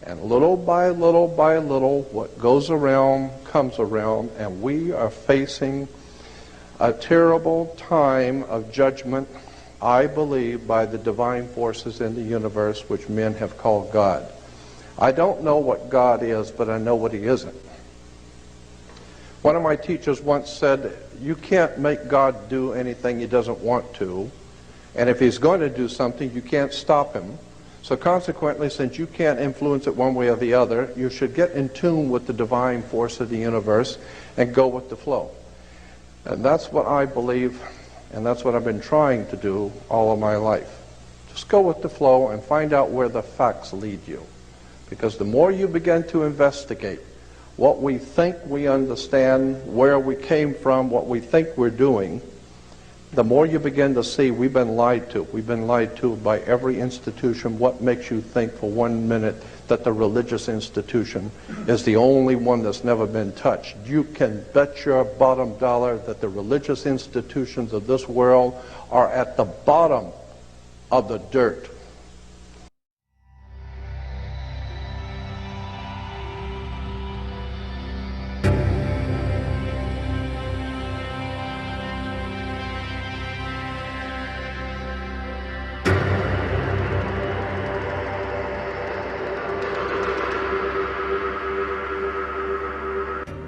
And little by little, what goes around comes around, and we are facing a terrible time of judgment, I believe, by the divine forces in the universe, which men have called God. I don't know what God is, but I know what he isn't. One of my teachers once said, you can't make God do anything he doesn't want to, and if he's going to do something, you can't stop him. So consequently, since you can't influence it one way or the other, you should get in tune with the divine force of the universe and go with the flow. And that's what I believe, and that's what I've been trying to do all of my life. Just go with the flow and find out where the facts lead you. Because the more you begin to investigate what we think we understand, where we came from, what we think we're doing, the more you begin to see we've been lied to. We've been lied to by every institution. What makes you think for 1 minute that the religious institution is the only one that's never been touched? You can bet your bottom dollar that the religious institutions of this world are at the bottom of the dirt.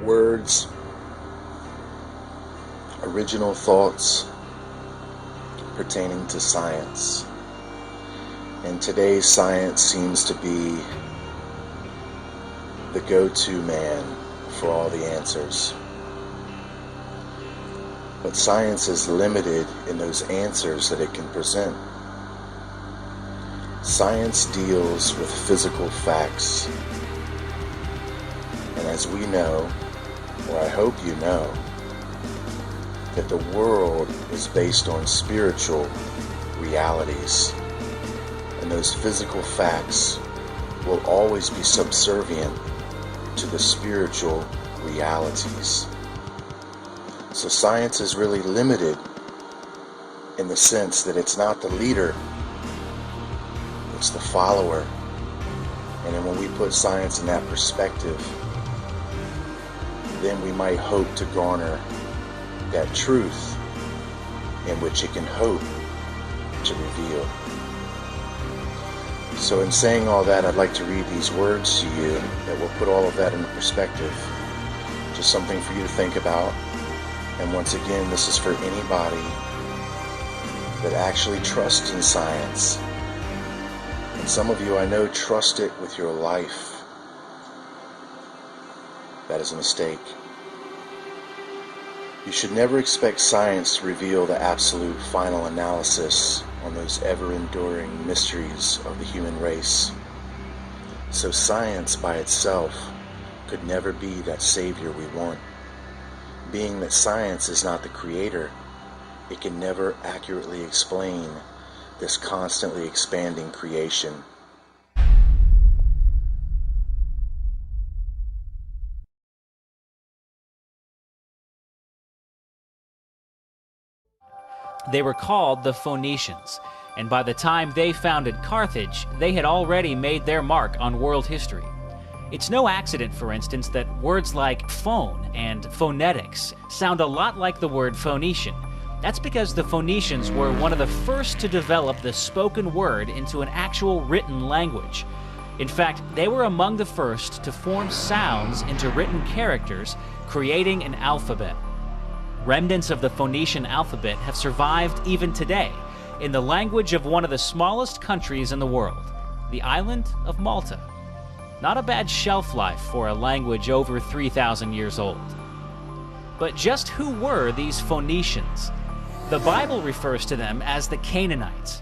Words, original thoughts pertaining to science. And today's science seems to be the go-to man for all the answers. But science is limited in those answers that it can present. Science deals with physical facts. And as we know, or I hope you know, that the world is based on spiritual realities, and those physical facts will always be subservient to the spiritual realities. So science is really limited in the sense that it's not the leader, it's the follower. And then when we put science in that perspective, then we might hope to garner that truth in which it can hope to reveal. So in saying all that, I'd like to read these words to you that will put all of that into perspective. Just something for you to think about. And once again, this is for anybody that actually trusts in science. And some of you, I know, trust it with your life. That is a mistake. You should never expect science to reveal the absolute final analysis on those ever-enduring mysteries of the human race. So science by itself could never be that savior we want. Being that science is not the creator, it can never accurately explain this constantly expanding creation. They were called the Phoenicians, and by the time they founded Carthage, they had already made their mark on world history. It's no accident, for instance, that words like phone and phonetics sound a lot like the word Phoenician. That's because the Phoenicians were one of the first to develop the spoken word into an actual written language. In fact, they were among the first to form sounds into written characters, creating an alphabet. Remnants of the Phoenician alphabet have survived even today in the language of one of the smallest countries in the world, the island of Malta. Not a bad shelf life for a language over 3,000 years old. But just who were these Phoenicians? The Bible refers to them as the Canaanites.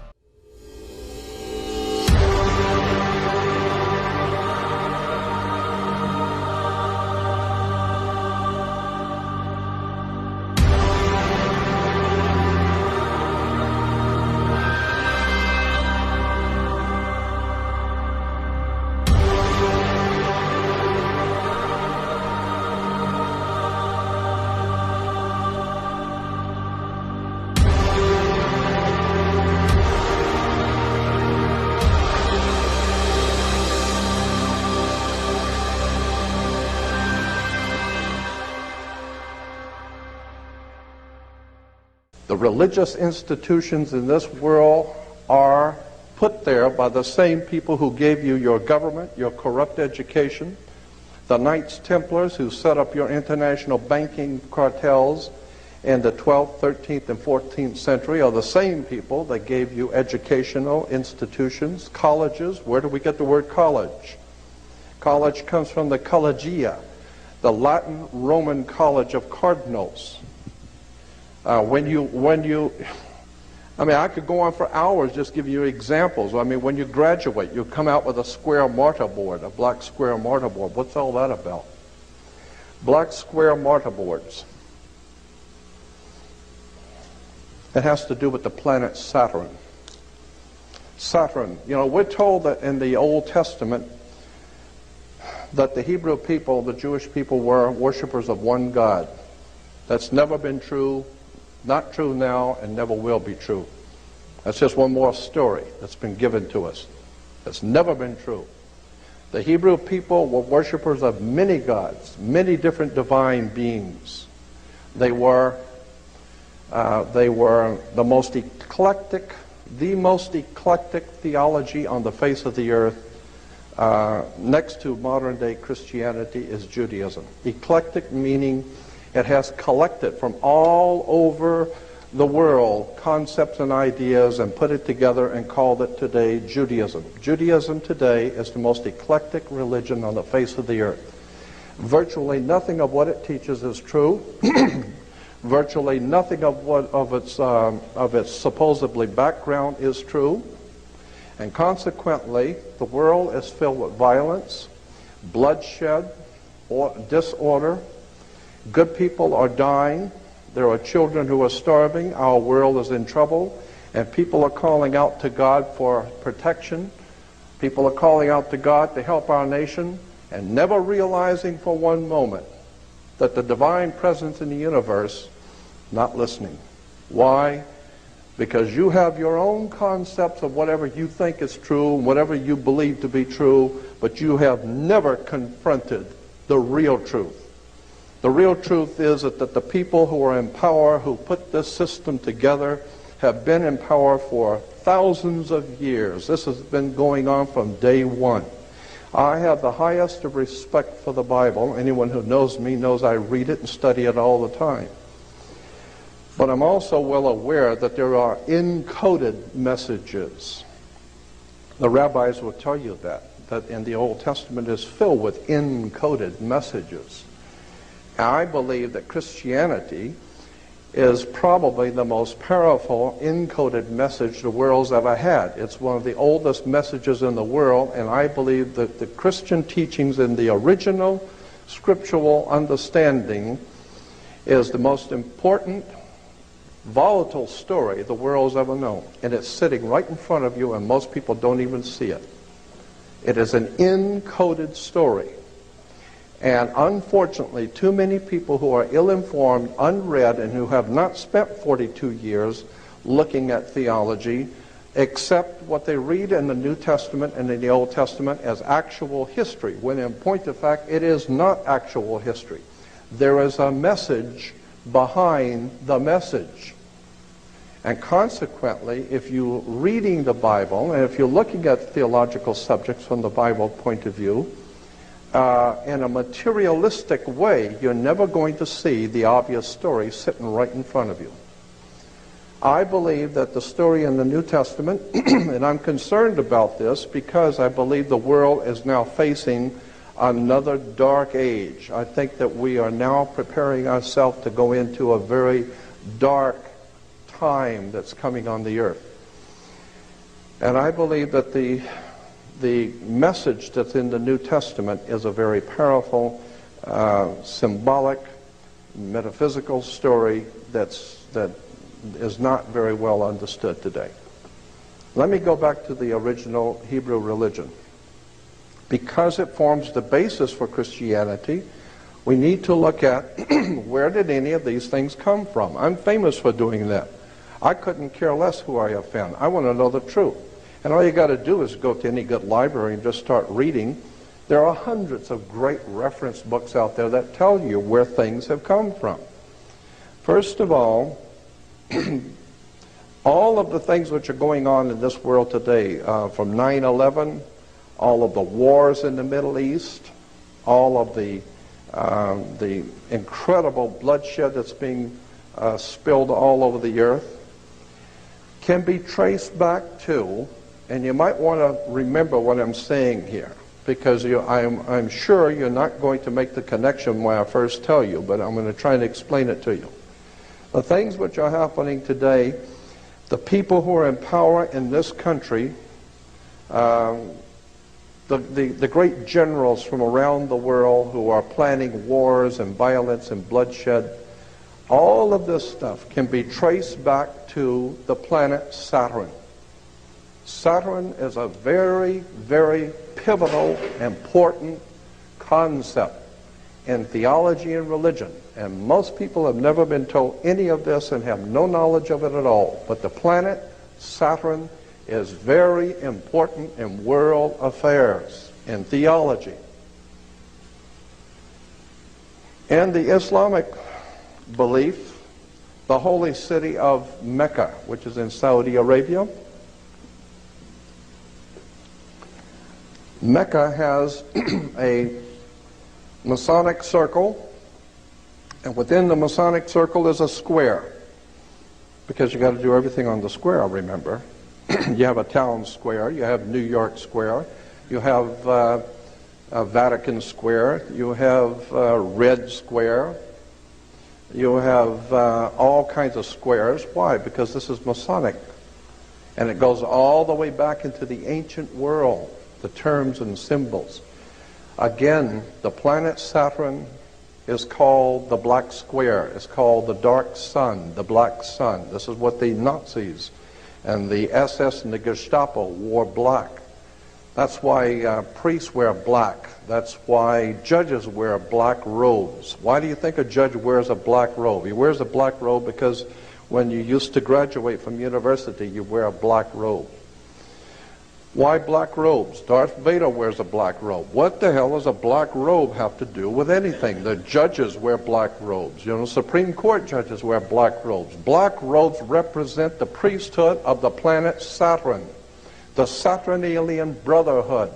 The religious institutions in this world are put there by the same people who gave you your government, your corrupt education. The Knights Templars who set up your international banking cartels in the 12th, 13th, and 14th century are the same people that gave you educational institutions, colleges. Where do we get the word college? College comes from the collegia, the Latin Roman college of cardinals. I could go on for hours just giving you examples. I mean, when you graduate, you come out with a square mortarboard, a black square mortarboard. What's all that about? Black square mortarboards. It has to do with the planet Saturn. Saturn, we're told that in the Old Testament that the Hebrew people, the Jewish people, were worshipers of one God. That's never been true, not true now, and never will be true. That's just one more story that's been given to us. That's never been true. The Hebrew people were worshipers of many gods, many different divine beings. They were the most eclectic theology on the face of the earth. Next to modern day Christianity is Judaism. Eclectic meaning it has collected from all over the world concepts and ideas and put it together and called it today Judaism. Judaism today is the most eclectic religion on the face of the earth. Virtually nothing of what it teaches is true. Virtually nothing of its supposedly background is true. And consequently, the world is filled with violence, bloodshed, or disorder. Good people are dying. There are children who are starving. Our world is in trouble. And people are calling out to God for protection. People are calling out to God to help our nation, and never realizing for one moment that the divine presence in the universe not listening. Why? Because you have your own concepts of whatever you think is true, whatever you believe to be true, but you have never confronted the real truth. The real truth is that the people who are in power, who put this system together, have been in power for thousands of years. This has been going on from day one. I have the highest of respect for the Bible. Anyone who knows me knows I read it and study it all the time. But I'm also well aware that there are encoded messages. The rabbis will tell you that in the Old Testament is filled with encoded messages. I believe that Christianity is probably the most powerful encoded message the world's ever had. It's one of the oldest messages in the world, and I believe that the Christian teachings in the original scriptural understanding is the most important volatile story the world's ever known. And it's sitting right in front of you, and most people don't even see it. It is an encoded story. And unfortunately, too many people who are ill-informed, unread, and who have not spent 42 years looking at theology accept what they read in the New Testament and in the Old Testament as actual history, when in point of fact, it is not actual history. There is a message behind the message. And consequently, if you're reading the Bible, and if you're looking at theological subjects from the Bible point of view, in a materialistic way, you're never going to see the obvious story sitting right in front of you. I believe that the story in the New Testament, and I'm concerned about this because I believe the world is now facing another dark age. I think that we are now preparing ourselves to go into a very dark time that's coming on the earth. And I believe that the message that's in the New Testament is a very powerful, symbolic, metaphysical story that is not very well understood today. Let me go back to the original Hebrew religion. Because it forms the basis for Christianity, we need to look at where did any of these things come from. I'm famous for doing that. I couldn't care less who I offend. I want to know the truth. And all you got to do is go to any good library and just start reading. There are hundreds of great reference books out there that tell you where things have come from. First of all, all of the things which are going on in this world today, from 9/11, all of the wars in the Middle East, all of the incredible bloodshed that's being spilled all over the earth, can be traced back to, and you might want to remember what I'm saying here, because I'm sure you're not going to make the connection when I first tell you, but I'm going to try and explain it to you. The things which are happening today, the people who are in power in this country, the great generals from around the world who are planning wars and violence and bloodshed, all of this stuff can be traced back to the planet Saturn. Saturn is a very, very pivotal, important concept in theology and religion. And most people have never been told any of this and have no knowledge of it at all. But the planet Saturn is very important in world affairs, in theology. In the Islamic belief, the holy city of Mecca, which is in Saudi Arabia, Mecca has a Masonic circle, and within the Masonic circle is a square, because you got to do everything on the square, remember. You have a town square, you have New York Square, you have Vatican Square, you have Red Square, you have all kinds of squares. Why? Because this is Masonic. And it goes all the way back into the ancient world, the terms and symbols. Again, the planet Saturn is called the Black Square. It's called the Dark Sun, the Black Sun. This is what the Nazis and the SS and the Gestapo wore black. That's why priests wear black. That's why judges wear black robes. Why do you think a judge wears a black robe? He wears a black robe because when you used to graduate from university, you wear a black robe. Why black robes? Darth Vader wears a black robe. What the hell does a black robe have to do with anything? The judges wear black robes. You know, Supreme Court judges wear black robes. Black robes represent the priesthood of the planet Saturn, the Saturnalian Brotherhood.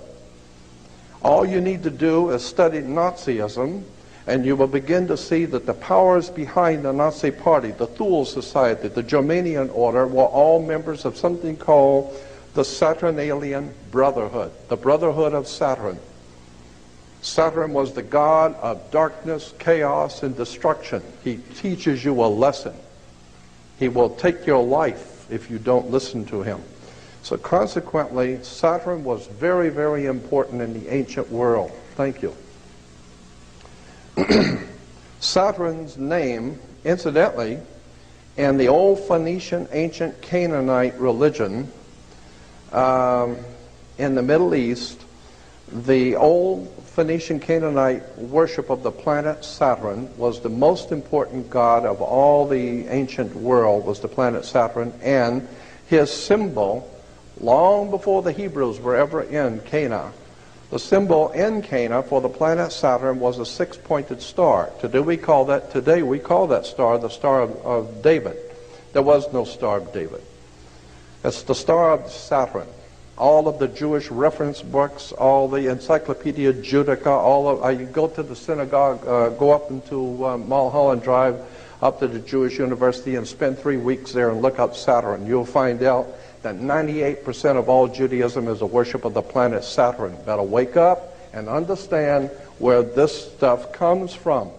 All you need to do is study Nazism, and you will begin to see that the powers behind the Nazi Party, the Thule Society, the Germanian Order, were all members of something called the Saturnalian Brotherhood, the Brotherhood of Saturn. Saturn was the god of darkness, chaos, and destruction. He teaches you a lesson. He will take your life if you don't listen to him. So consequently, Saturn was very, very important in the ancient world. Thank you. Saturn's name, incidentally, in the old Phoenician ancient Canaanite religion, in the Middle East, the old Phoenician Canaanite worship of the planet Saturn was the most important god of all the ancient world, was the planet Saturn, and his symbol, long before the Hebrews were ever in Cana, the symbol in Cana for the planet Saturn was a six-pointed star. Today we call that star the Star of David. There was no Star of David. It's the Star of Saturn. All of the Jewish reference books, all the Encyclopedia Judaica, you go to the synagogue, go up into Mulholland Drive, up to the Jewish University and spend 3 weeks there and look up Saturn. You'll find out that 98% of all Judaism is a worship of the planet Saturn. Better wake up and understand where this stuff comes from.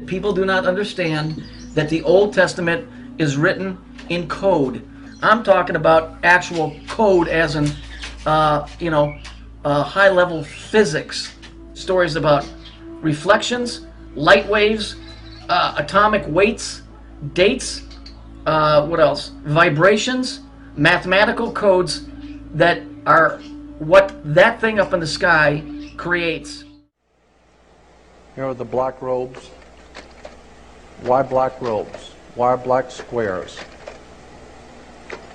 People do not understand that the Old Testament is written in code. I'm talking about actual code as in, high-level physics. Stories about reflections, light waves, atomic weights, dates, what else? Vibrations, mathematical codes that are what that thing up in the sky creates. Here are the black robes. Why black robes? Why black squares?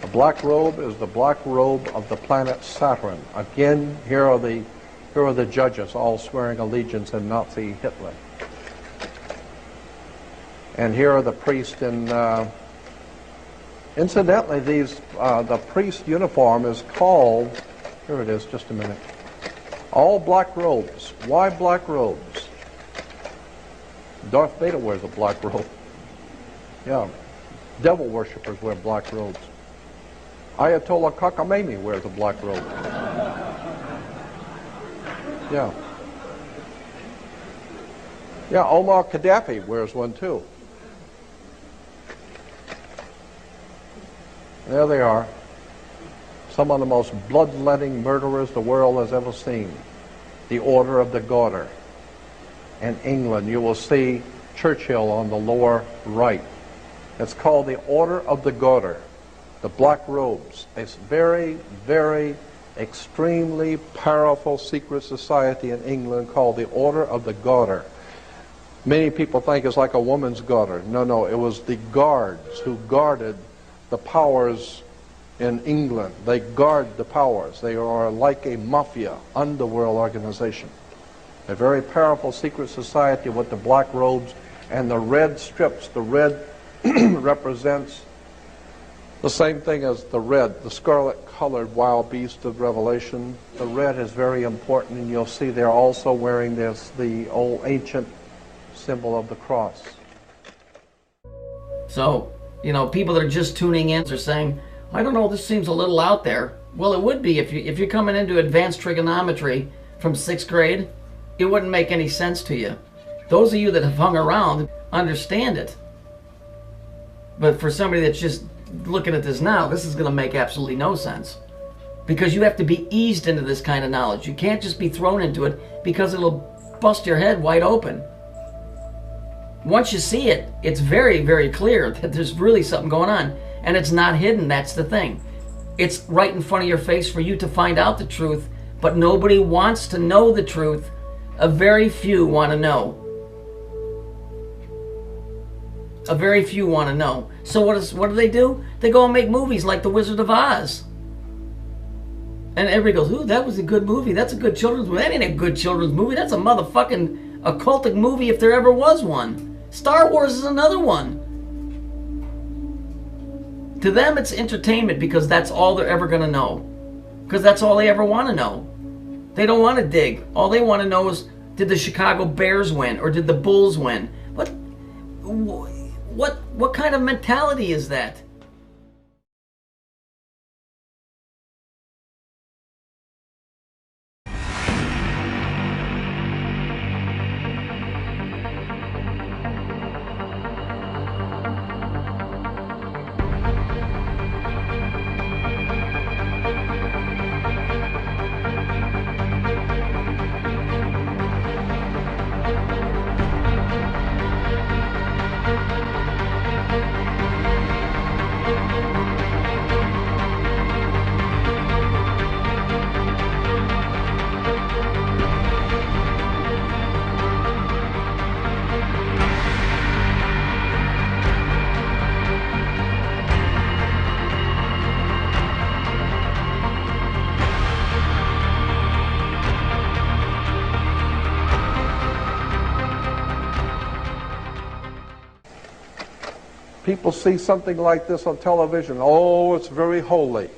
The black robe is the black robe of the planet Saturn. Again, here are the judges all swearing allegiance in Nazi Hitler. And here are the priests in, incidentally, the priest uniform is called, here it is, just a minute, all black robes. Why black robes? Darth Vader wears a black robe. Yeah, devil worshippers wear black robes. Ayatollah Khamenei wears a black robe. Yeah. Yeah, Omar Gaddafi wears one too. There they are. Some of the most bloodletting murderers the world has ever seen. The Order of the Garter. In England, you will see Churchill on the lower right. It's called the Order of the Garter, the black robes. It's very, very extremely powerful secret society in England called the Order of the Garter. Many people think it's like a woman's garter. No, it was the guards who guarded the powers in England. They guard the powers. They are like a mafia, underworld organization. A very powerful secret society with the black robes and the red strips. The red represents the same thing as the red, the scarlet-colored wild beast of Revelation. The red is very important, and you'll see they're also wearing the old ancient symbol of the cross. So, people that are just tuning in are saying, I don't know, this seems a little out there. Well, it would be if you're coming into advanced trigonometry from 6th grade. It wouldn't make any sense to you. Those of you that have hung around understand it. But for somebody that's just looking at this now, this is going to make absolutely no sense. Because you have to be eased into this kind of knowledge. You can't just be thrown into it because it'll bust your head wide open. Once you see it, it's very, very clear that there's really something going on. And it's not hidden, that's the thing. It's right in front of your face for you to find out the truth, but nobody wants to know the truth. A very few want to know. A very few want to know. So what do? They go and make movies like The Wizard of Oz. And everybody goes, ooh, that was a good movie. That's a good children's movie. That ain't a good children's movie. That's a motherfucking occultic movie if there ever was one. Star Wars is another one. To them, it's entertainment because that's all they're ever going to know. Because that's all they ever want to know. They don't want to dig. All they want to know is, did the Chicago Bears win or did the Bulls win? What kind of mentality is that? People see something like this on television. Oh, it's very holy.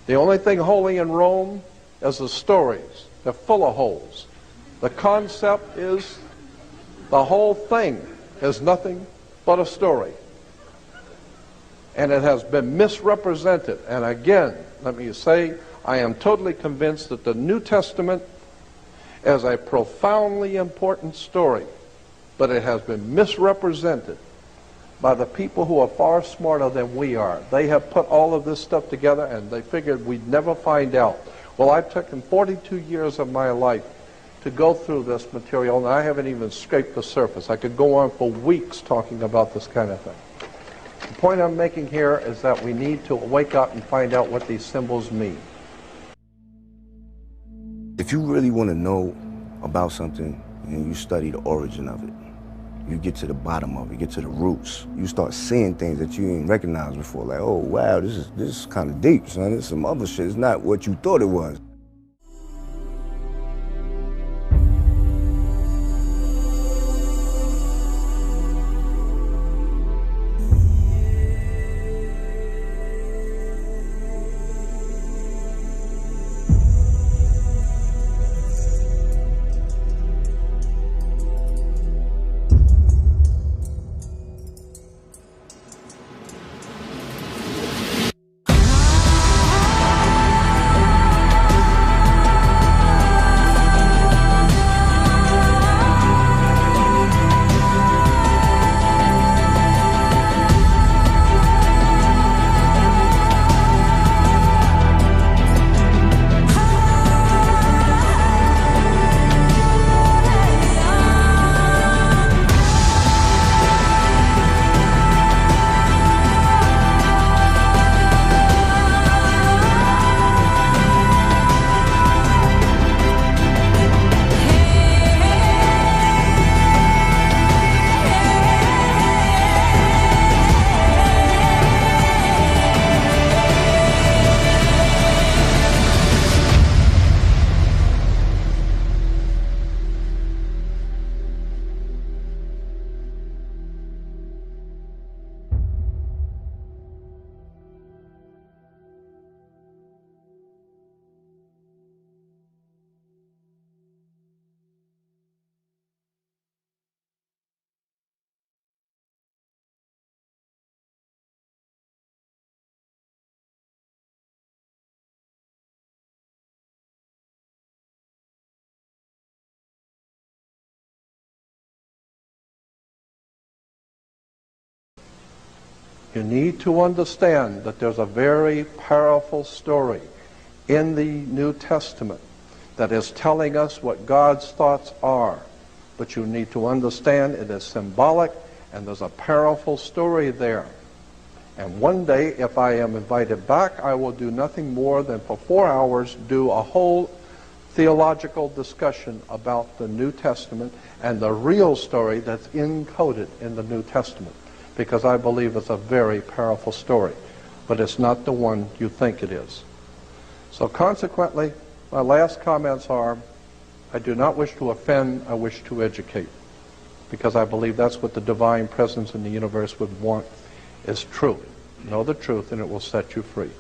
The only thing holy in Rome is the stories. They're full of holes. The concept is the whole thing is nothing but a story. And it has been misrepresented. And again, let me say, I am totally convinced that the New Testament is a profoundly important story. but it has been misrepresented by the people who are far smarter than we are. They have put all of this stuff together and they figured we'd never find out. Well, I've taken 42 years of my life to go through this material, and I haven't even scraped the surface. I could go on for weeks talking about this kind of thing. The point I'm making here is that we need to wake up and find out what these symbols mean. If you really want to know about something and you study the origin of it, you get to the bottom of it, get to the roots. You start seeing things that you didn't recognize before. Like, oh, wow, this is kind of deep, son. This is some other shit. It's not what you thought it was. You need to understand that there's a very powerful story in the New Testament that is telling us what God's thoughts are. But you need to understand it is symbolic, and there's a powerful story there. And one day, if I am invited back, I will do nothing more than for 4 hours do a whole theological discussion about the New Testament and the real story that's encoded in the New Testament, because I believe it's a very powerful story, but it's not the one you think it is. So consequently, my last comments are, I do not wish to offend, I wish to educate, because I believe that's what the divine presence in the universe would want, is truth. Know the truth and it will set you free.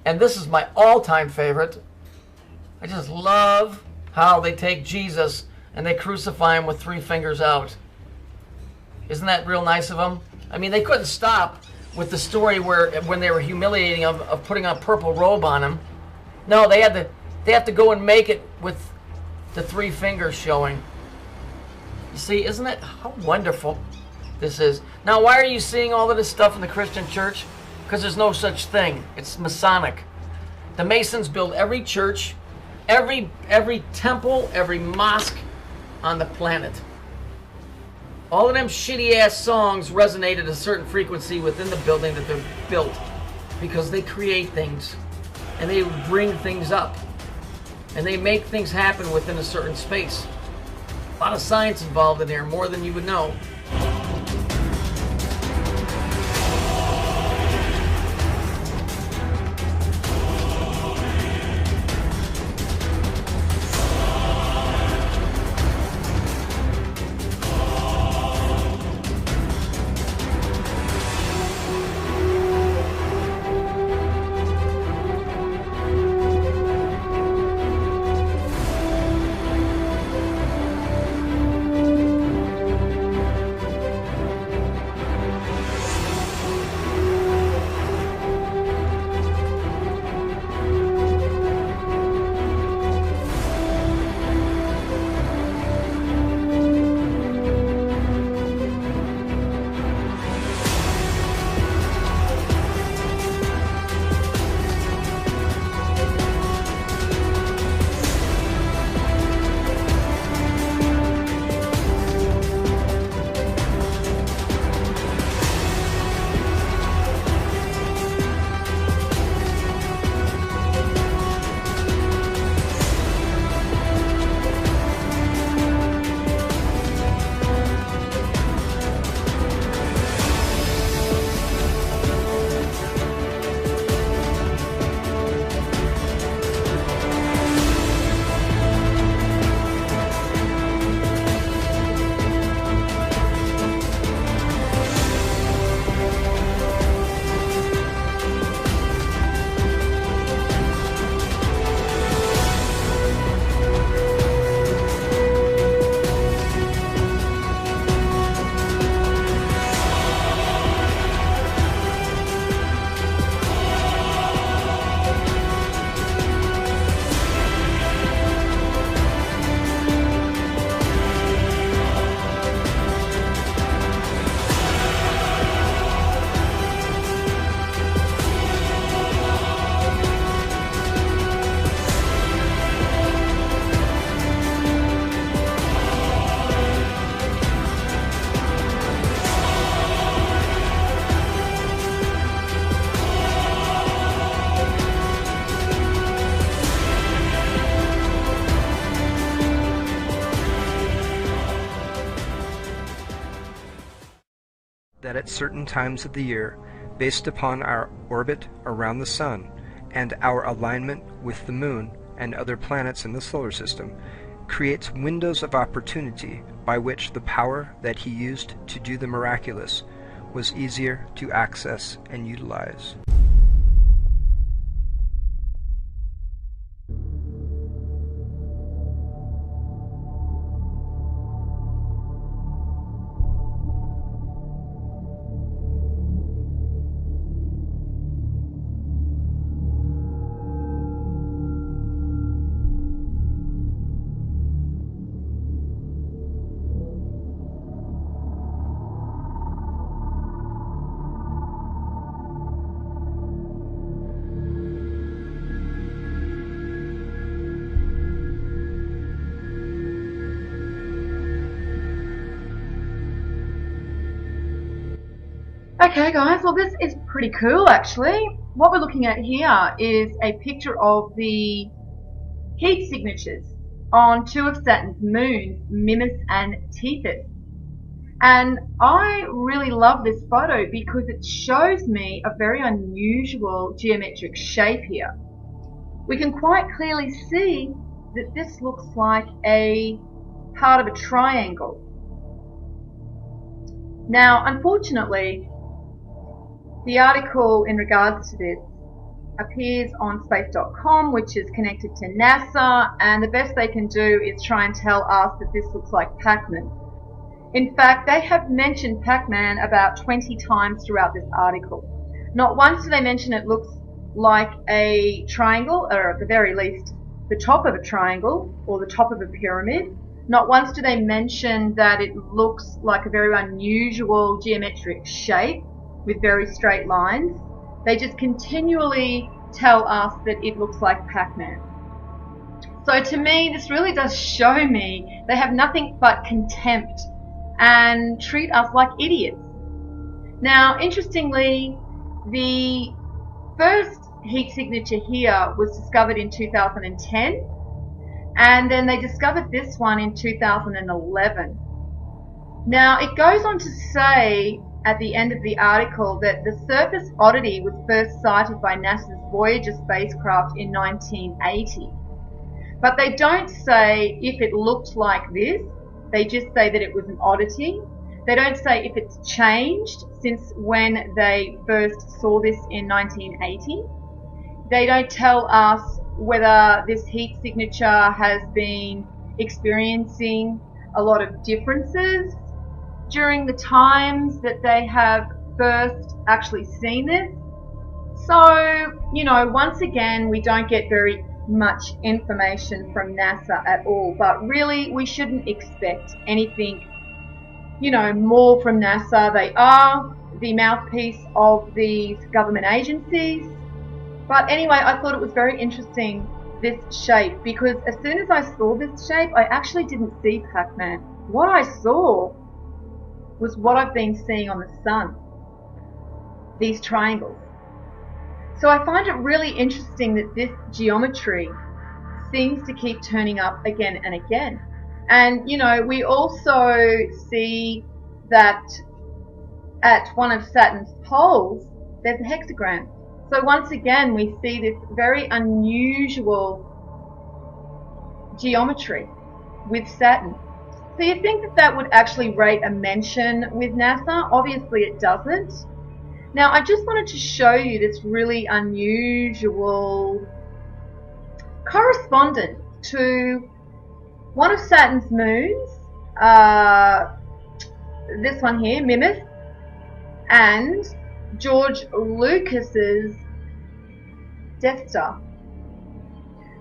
And this is my all-time favorite. I just love how they take Jesus and they crucify him with 3 fingers out. Isn't that real nice of them? I mean, they couldn't stop with the story where when they were humiliating him of putting a purple robe on him. No, they have to go and make it with the 3 fingers showing. You see, isn't it how wonderful this is? Now, why are you seeing all of this stuff in the Christian church? Because there's no such thing. It's Masonic. The Masons build every church, every temple, every mosque on the planet. All of them shitty-ass songs resonate at a certain frequency within the building that they're built, because they create things, and they bring things up, and they make things happen within a certain space. A lot of science involved in there, more than you would know. that at certain times of the year, based upon our orbit around the Sun and our alignment with the Moon and other planets in the solar system, creates windows of opportunity by which the power that he used to do the miraculous was easier to access and utilize. Okay guys, well this is pretty cool actually. What we're looking at here is a picture of the heat signatures on two of Saturn's moons, Mimas and Tethys. And I really love this photo because it shows me a very unusual geometric shape here. We can quite clearly see that this looks like a part of a triangle. Now, unfortunately, the article in regards to this appears on space.com, which is connected to NASA, and the best they can do is try and tell us that this looks like Pac-Man. In fact, they have mentioned Pac-Man about 20 times throughout this article. Not once do they mention it looks like a triangle, or at the very least, the top of a triangle, or the top of a pyramid. Not once do they mention that it looks like a very unusual geometric shape with very straight lines. They just continually tell us that it looks like Pac-Man. So to me, this really does show me they have nothing but contempt and treat us like idiots. Now, interestingly, the first heat signature here was discovered in 2010, and then they discovered this one in 2011. Now, it goes on to say at the end of the article that the surface oddity was first sighted by NASA's Voyager spacecraft in 1980. But they don't say if it looked like this. They just say that it was an oddity. They don't say if it's changed since when they first saw this in 1980. They don't tell us whether this heat signature has been experiencing a lot of differences during the times that they have first actually seen this. So, you know, once again, we don't get very much information from NASA at all, but really we shouldn't expect anything, you know, more from NASA. They are the mouthpiece of these government agencies. But anyway, I thought it was very interesting, this shape, because as soon as I saw this shape, I actually didn't see Pac-Man. What I saw was what I've been seeing on the Sun, these triangles. So I find it really interesting that this geometry seems to keep turning up again and again. And, you know, we also see that at one of Saturn's poles, there's a hexagram. So once again, we see this very unusual geometry with Saturn. So you think that that would actually rate a mention with NASA? Obviously it doesn't. Now I just wanted to show you this really unusual correspondence to one of Saturn's moons, this one here, Mimas, and George Lucas's Death Star.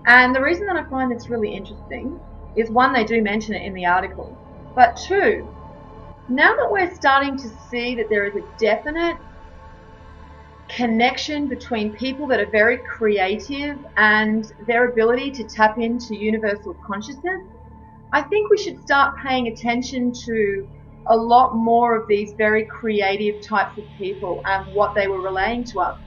And the reason that I find this really interesting is, one, they do mention it in the article, but two, now that we're starting to see that there is a definite connection between people that are very creative and their ability to tap into universal consciousness, I think we should start paying attention to a lot more of these very creative types of people and what they were relaying to us.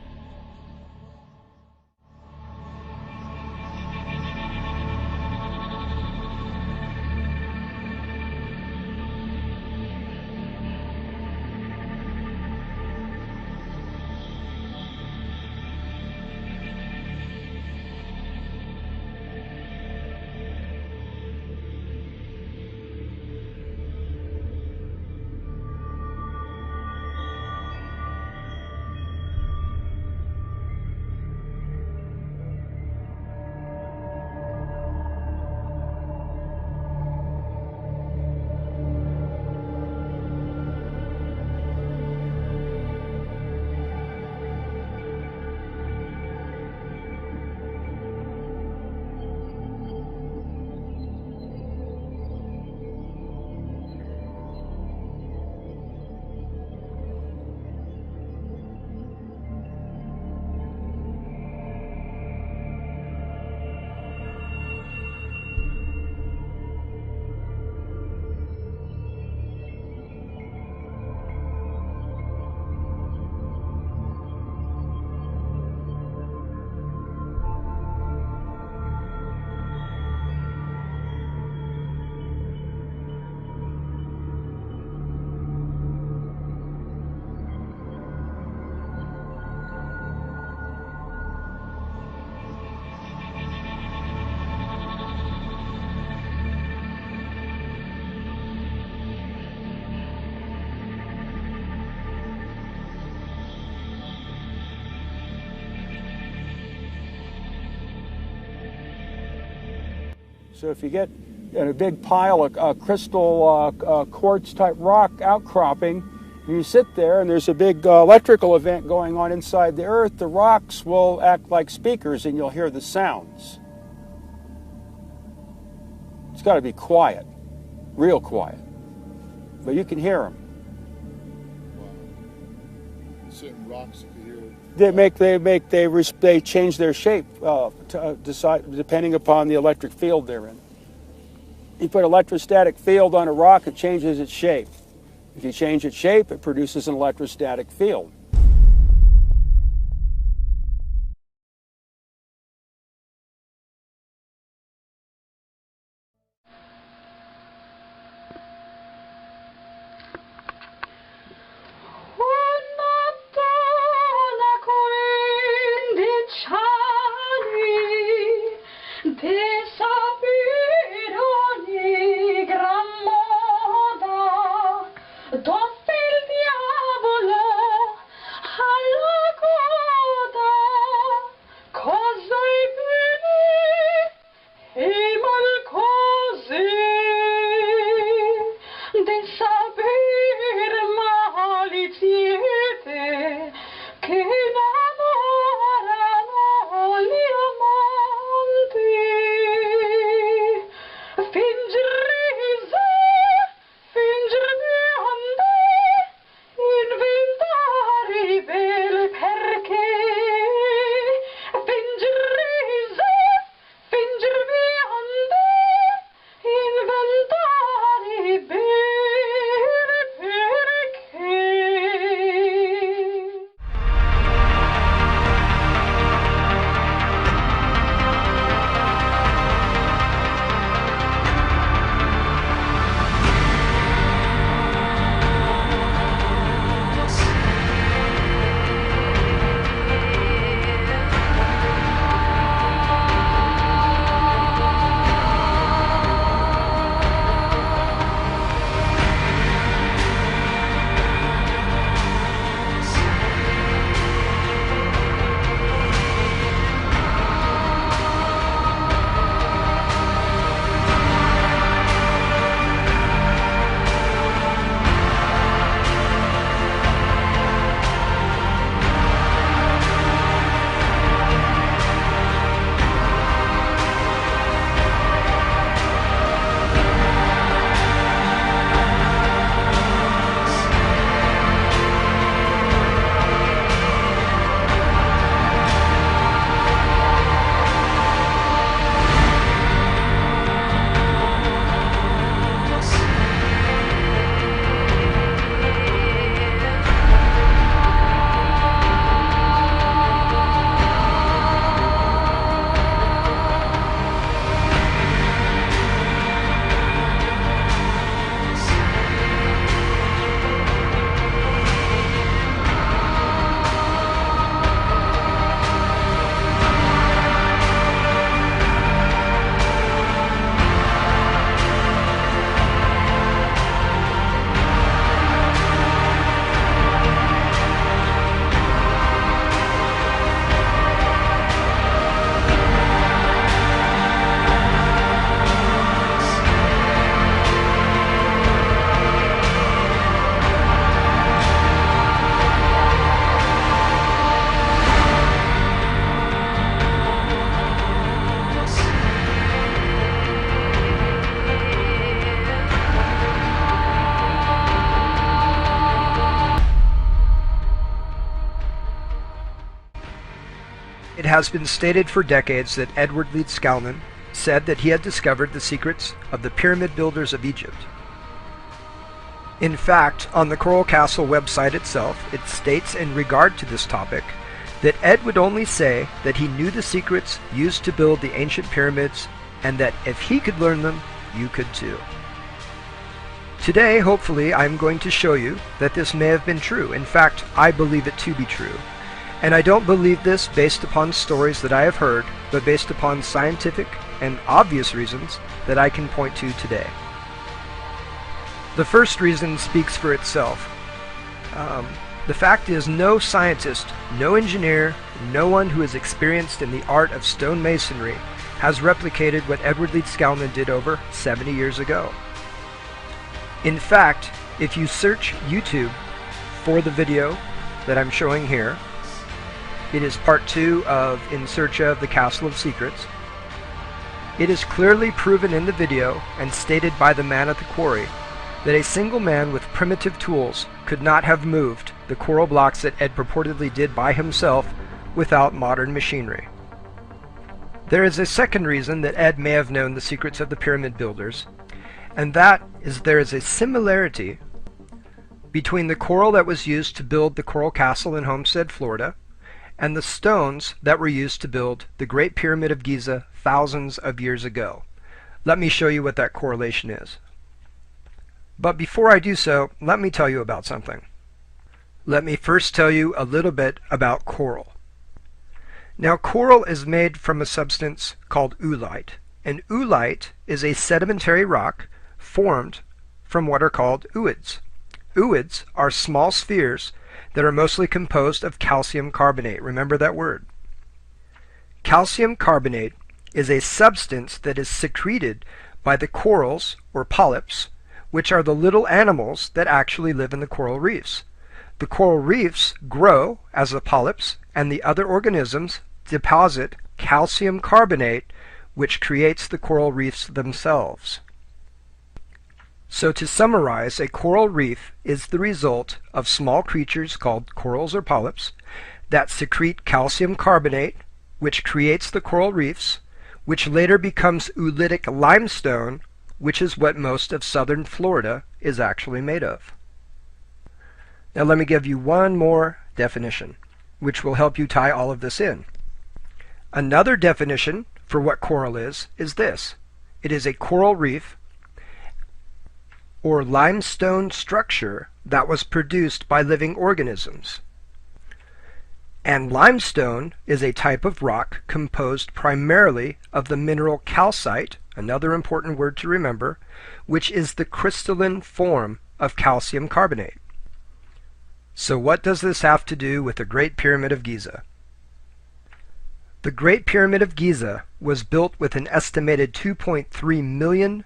So if you get in a big pile of crystal quartz type rock outcropping, and you sit there and there's a big electrical event going on inside the earth, the rocks will act like speakers and you'll hear the sounds. It's got to be quiet, real quiet, but you can hear them. Wow. Certain rocks you hear. They change their shape depending upon the electric field they're in. You put electrostatic field on a rock, it changes its shape. If you change its shape, it produces an electrostatic field. It has been stated for decades that Edward Leeds Scalman said that he had discovered the secrets of the pyramid builders of Egypt. In fact, on the Coral Castle website itself, it states in regard to this topic that Ed would only say that he knew the secrets used to build the ancient pyramids, and that if he could learn them, you could too. Today, hopefully, I'm going to show you that this may have been true. In fact, I believe it to be true. And I don't believe this based upon stories that I have heard, but based upon scientific and obvious reasons that I can point to today. The first reason speaks for itself. The fact is, no scientist, no engineer, no one who is experienced in the art of stonemasonry has replicated what Edward Leeds Skalman did over 70 years ago. In fact, if you search YouTube for the video that I'm showing here, it is part 2 of In Search of the Castle of Secrets. It is clearly proven in the video and stated by the man at the quarry that a single man with primitive tools could not have moved the coral blocks that Ed purportedly did by himself without modern machinery. There is a second reason that Ed may have known the secrets of the pyramid builders, and that is there is a similarity between the coral that was used to build the Coral Castle in Homestead, Florida, and the stones that were used to build the Great Pyramid of Giza thousands of years ago. Let me show you what that correlation is. But before I do so, let me tell you about something. Let me first tell you a little bit about coral. Now, coral is made from a substance called oolite, and oolite is a sedimentary rock formed from what are called ooids. Ooids are small spheres that are mostly composed of calcium carbonate. Remember that word. Calcium carbonate is a substance that is secreted by the corals, or polyps, which are the little animals that actually live in the coral reefs. The coral reefs grow as the polyps, and the other organisms deposit calcium carbonate, which creates the coral reefs themselves. So to summarize, a coral reef is the result of small creatures called corals or polyps that secrete calcium carbonate, which creates the coral reefs, which later becomes oolitic limestone, which is what most of southern Florida is actually made of. Now let me give you one more definition, which will help you tie all of this in. Another definition for what coral is this. It is a coral reef or limestone structure that was produced by living organisms. And limestone is a type of rock composed primarily of the mineral calcite, another important word to remember, which is the crystalline form of calcium carbonate. So what does this have to do with the Great Pyramid of Giza? The Great Pyramid of Giza was built with an estimated 2.3 million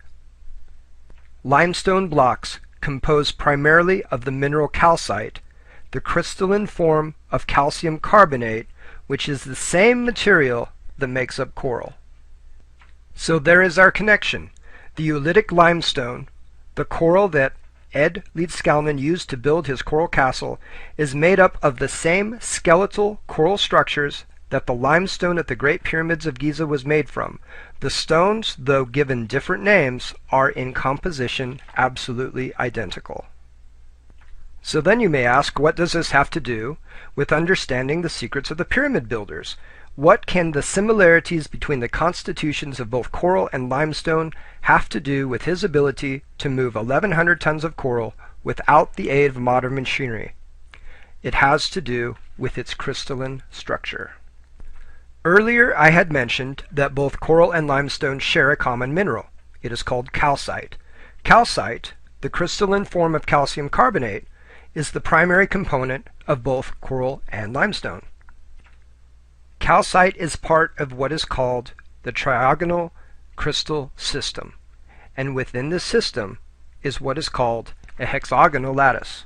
limestone blocks composed primarily of the mineral calcite, the crystalline form of calcium carbonate, which is the same material that makes up coral. So there is our connection. The oolitic limestone, the coral that Ed Leeds Skalman used to build his coral castle, is made up of the same skeletal coral structures that the limestone at the Great Pyramids of Giza was made from. The stones, though given different names, are in composition absolutely identical. So then you may ask, what does this have to do with understanding the secrets of the pyramid builders? What can the similarities between the constitutions of both coral and limestone have to do with his ability to move 1,100 tons of coral without the aid of modern machinery? It has to do with its crystalline structure. Earlier I had mentioned that both coral and limestone share a common mineral. It is called calcite. Calcite, the crystalline form of calcium carbonate, is the primary component of both coral and limestone. Calcite is part of what is called the trigonal crystal system, and within this system is what is called a hexagonal lattice.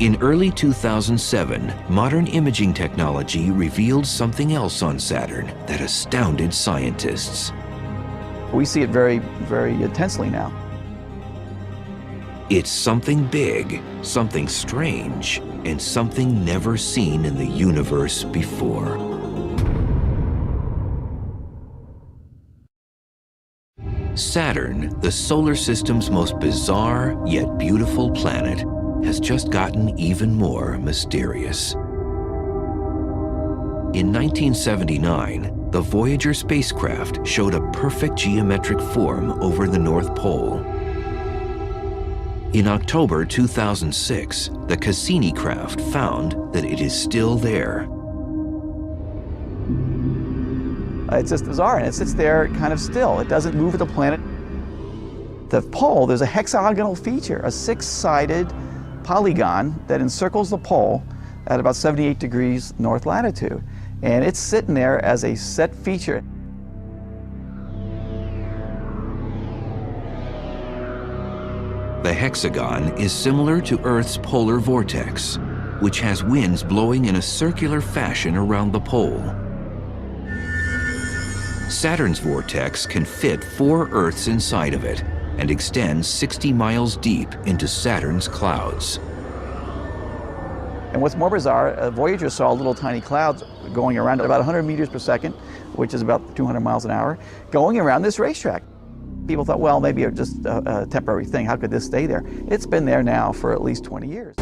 In early 2007, modern imaging technology revealed something else on Saturn that astounded scientists. We see it very, very intensely now. It's something big, something strange, and something never seen in the universe before. Saturn, the solar system's most bizarre yet beautiful planet, has just gotten even more mysterious. In 1979, the Voyager spacecraft showed a perfect geometric form over the North Pole. In October 2006, the Cassini craft found that it is still there. It's just bizarre, and it sits there kind of still. It doesn't move with the planet. The pole, there's a hexagonal feature, a six-sided polygon that encircles the pole at about 78 degrees north latitude. And it's sitting there as a set feature. The hexagon is similar to Earth's polar vortex, which has winds blowing in a circular fashion around the pole. Saturn's vortex can fit 4 Earths inside of it and extends 60 miles deep into Saturn's clouds. And what's more bizarre, Voyager saw little tiny clouds going around at about 100 meters per second, which is about 200 miles an hour, going around this racetrack. People thought, well, maybe it's just a temporary thing. How could this stay there? It's been there now for at least 20 years.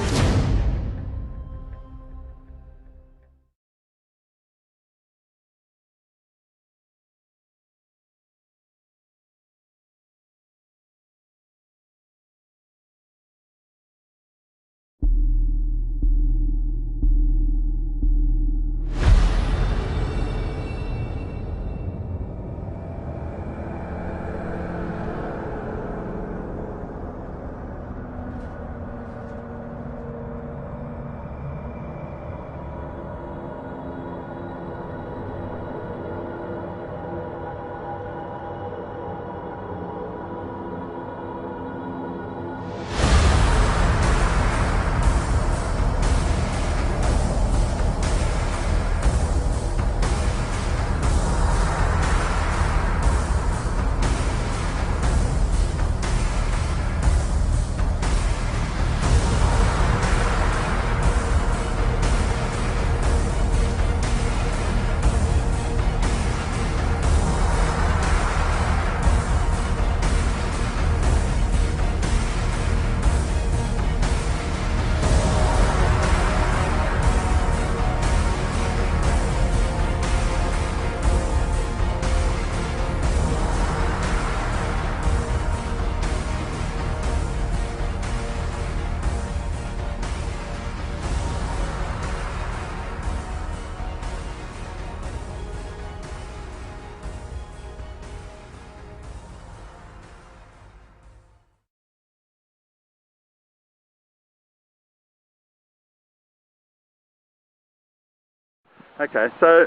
Okay, so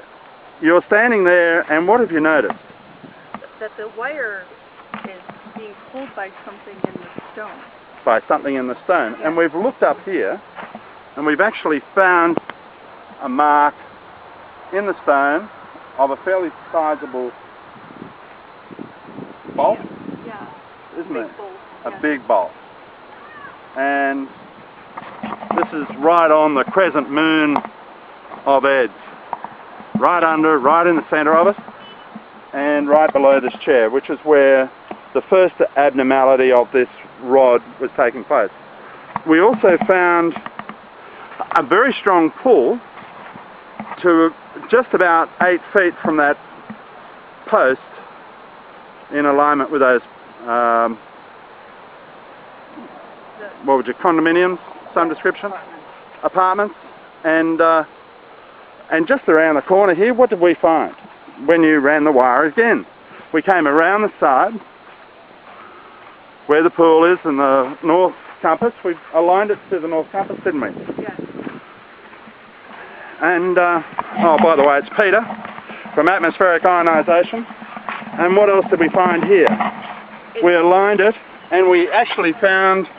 you're standing there, and what have you noticed? That the wire is being pulled by something in the stone. By something in the stone. Yeah. And we've looked up here, and we've actually found a mark in the stone of a fairly sizable bolt, Yeah. isn't it? Bolt. A Yeah. big bolt. And this is right on the crescent moon of Eds. Right under, right in the centre of it, and right below this chair, which is where the first abnormality of this rod was taking place. We also found a very strong pull to just about 8 feet from that post in alignment with those, what would you, condominiums, some description? Apartments. And just around the corner here, what did we find when you ran the wire again? We came around the side where the pool is and the north compass. We aligned it to the north compass, didn't we? Yeah. And, oh, by the way, it's Peter from Atmospheric Ionisation. And what else did we find here? We aligned it, and we actually found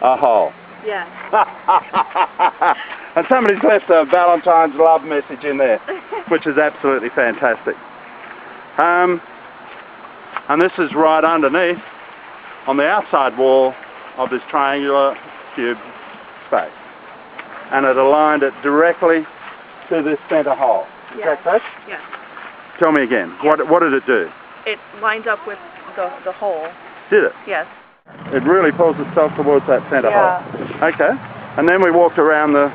a hole. Yes. And somebody's left a Valentine's love message in there, which is absolutely fantastic. And this is right underneath, on the outside wall of this triangular cube space. And it aligned it directly to this center hole. Is that correct? Yes. Tell me again, what did it do? It lines up with the hole. Did it? Yes. It really pulls itself towards that center hole. Okay. And then we walked around the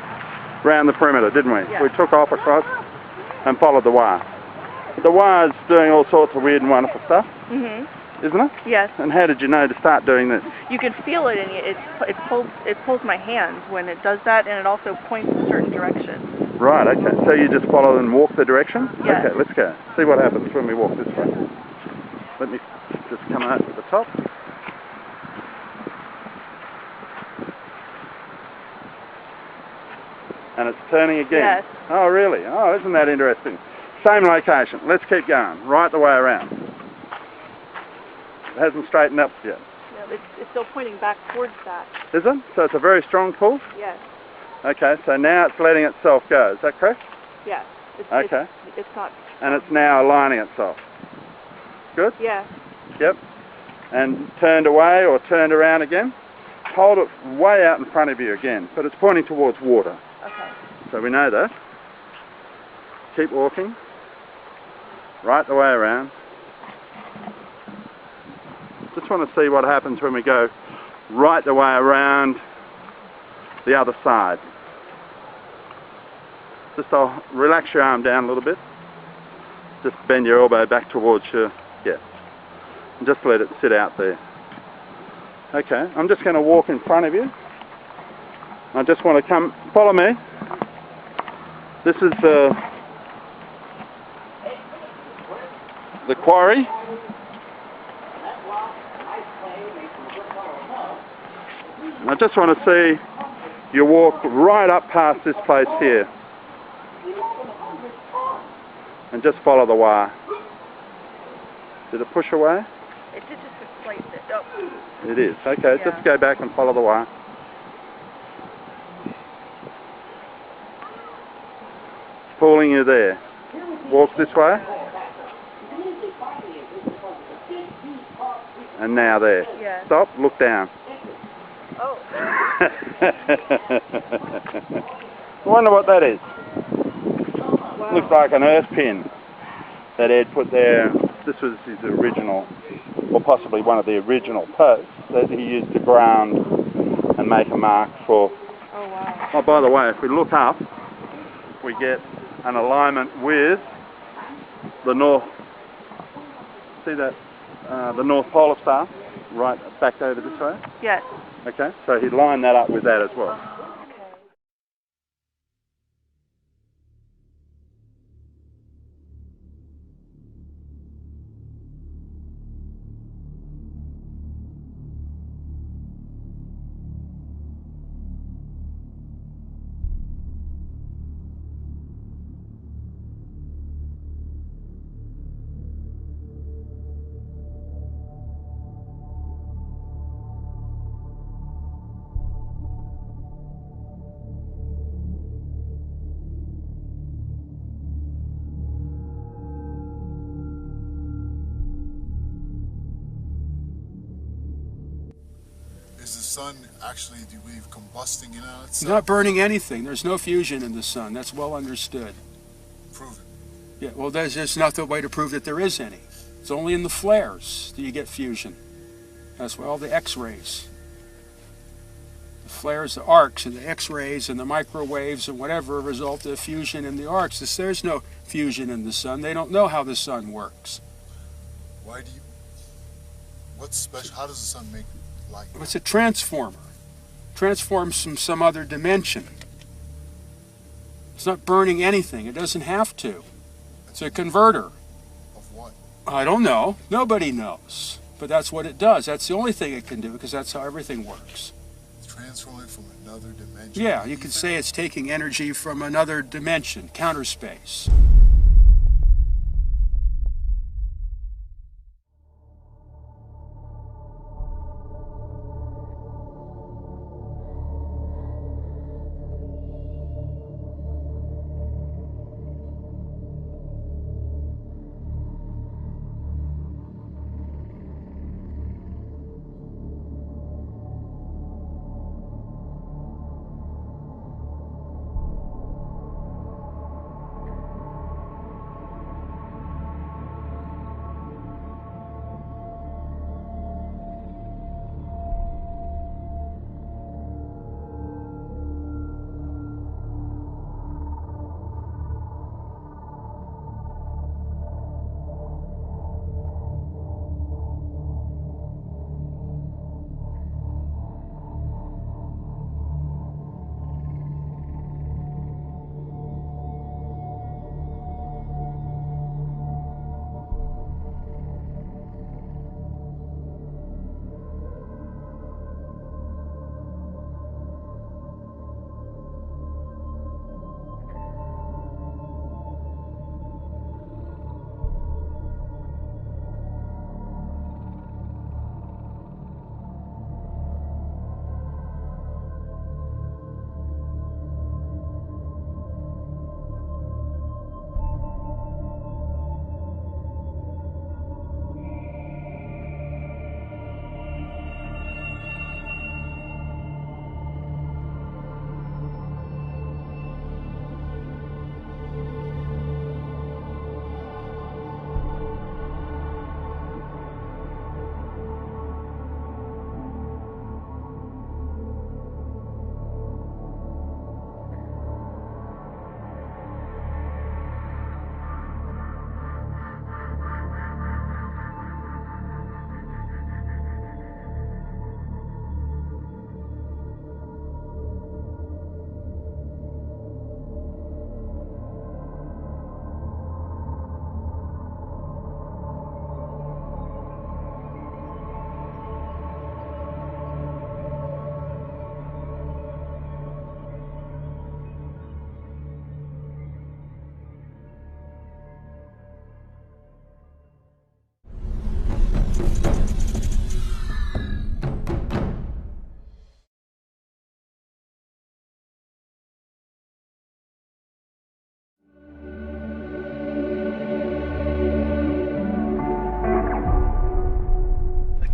perimeter, didn't we? Yeah. We took off across and followed the wire. The wire's doing all sorts of weird and wonderful stuff, isn't it? Yes. And how did you know to start doing this? You can feel it, and it pulls my hands when it does that, and it also points in certain directions. Right, okay. So you just follow and walk the direction? Yes. Okay, let's go. See what happens when we walk this way. Let me just come out to the top. And it's turning again. Yes. Oh, really? Oh, isn't that interesting? Same location. Let's keep going. Right the way around. It hasn't straightened up yet. Yeah, it's still pointing back towards that. Is it? So it's a very strong pull? Yes. Okay, so now it's letting itself go. Is that correct? Yes. Okay. It's not. And it's now aligning itself. Good? Yes. Yep. And turned away or turned around again. Hold it way out in front of you again, but it's pointing towards water. Okay. So we know that. Keep walking. Right the way around. Just want to see what happens when we go right the way around the other side. Just relax your arm down a little bit. Just bend your elbow back towards you. Yeah. And just let it sit out there. Okay, I'm just going to walk in front of you. I just want to come, follow me. This is the quarry. I just want to see you walk right up past this place here and just follow the wire. Did it push away? It did just displace it. Oh. It is. Okay, Yeah. just go back and follow the wire. It's pulling you there. Walk this way. And now there. Yeah. Stop, look down. Oh. I wonder what that is. Wow. Looks like an earth pin that Ed put there. This was his original, or possibly one of the original posts that he used to ground and make a mark for. Oh, wow. Oh, by the way, if we look up, we get an alignment with the north. See that? The North Polar Star, right back over this way. Yes. Okay, so he lined that up with that as well. Is the sun actually, do you believe, combusting in on It's itself? not burning anything. There's no fusion in the sun. That's well understood. Prove it. Yeah, well, there's just not the way to prove that there is any. It's only in the flares that you get fusion. That's why all the X-rays. The flares, the arcs, and the X-rays, and the microwaves, and whatever result of fusion in the arcs. There's no fusion in the sun. They don't know how the sun works. Why do you, what's special, how does the sun make light? It's a transformer. Transforms from some other dimension. It's not burning anything. It doesn't have to. It's a converter. Of what? I don't know. Nobody knows. But that's what it does. That's the only thing it can do, because that's how everything works. It's transforming from another dimension. Yeah, you could say it's taking energy from another dimension, counter space.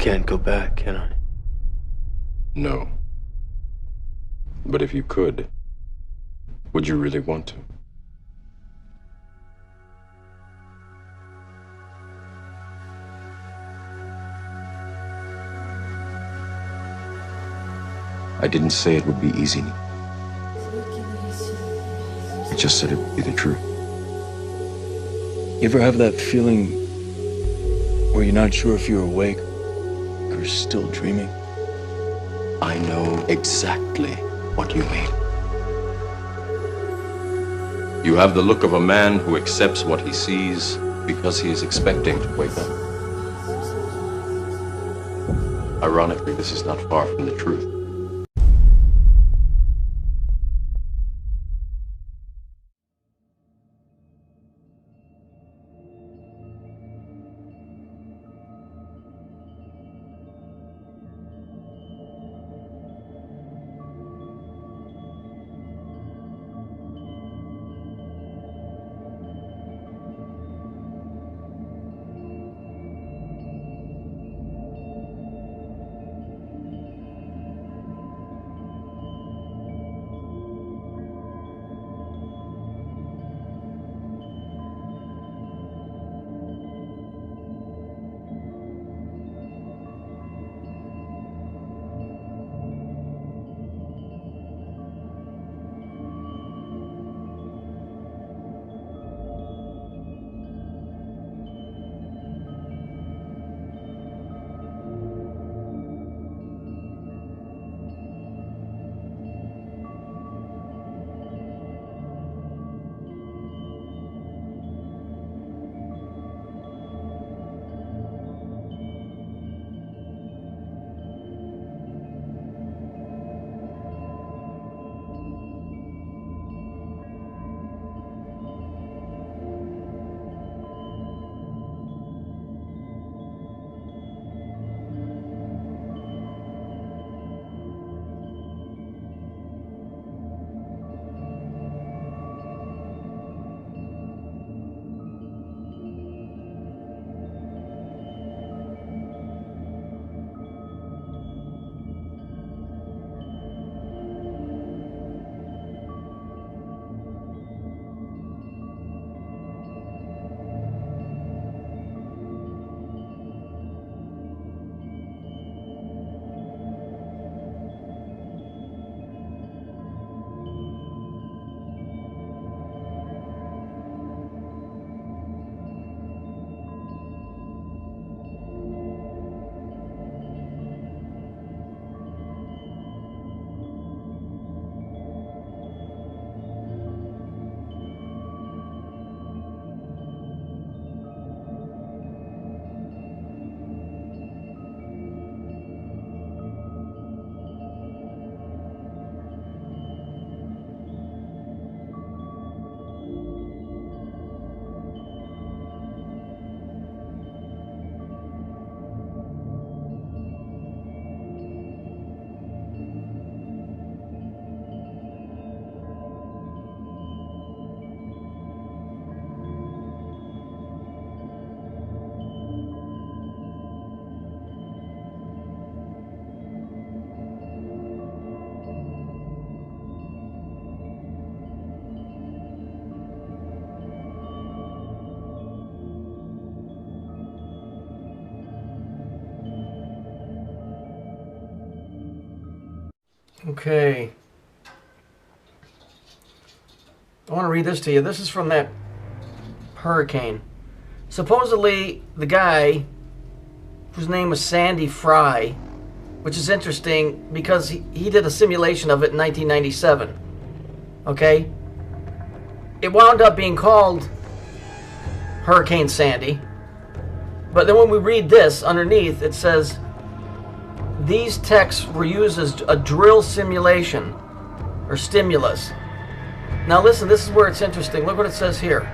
Can't go back, can I? No. But if you could, would you really want to? I didn't say it would be easy. I just said it would be the truth. You ever have that feeling where you're not sure if you're awake or still dreaming? I know exactly what you mean. You have the look of a man who accepts what he sees because he is expecting to wake up. Ironically, this is not far from the truth. Okay. I want to read this to you. This is from that hurricane. Supposedly, the guy, whose name was Sandy Fry, which is interesting because he did a simulation of it in 1997. Okay? It wound up being called Hurricane Sandy. But then when we read this underneath, it says, these texts were used as a drill simulation or stimulus. Now listen, this is where it's interesting. Look what it says here.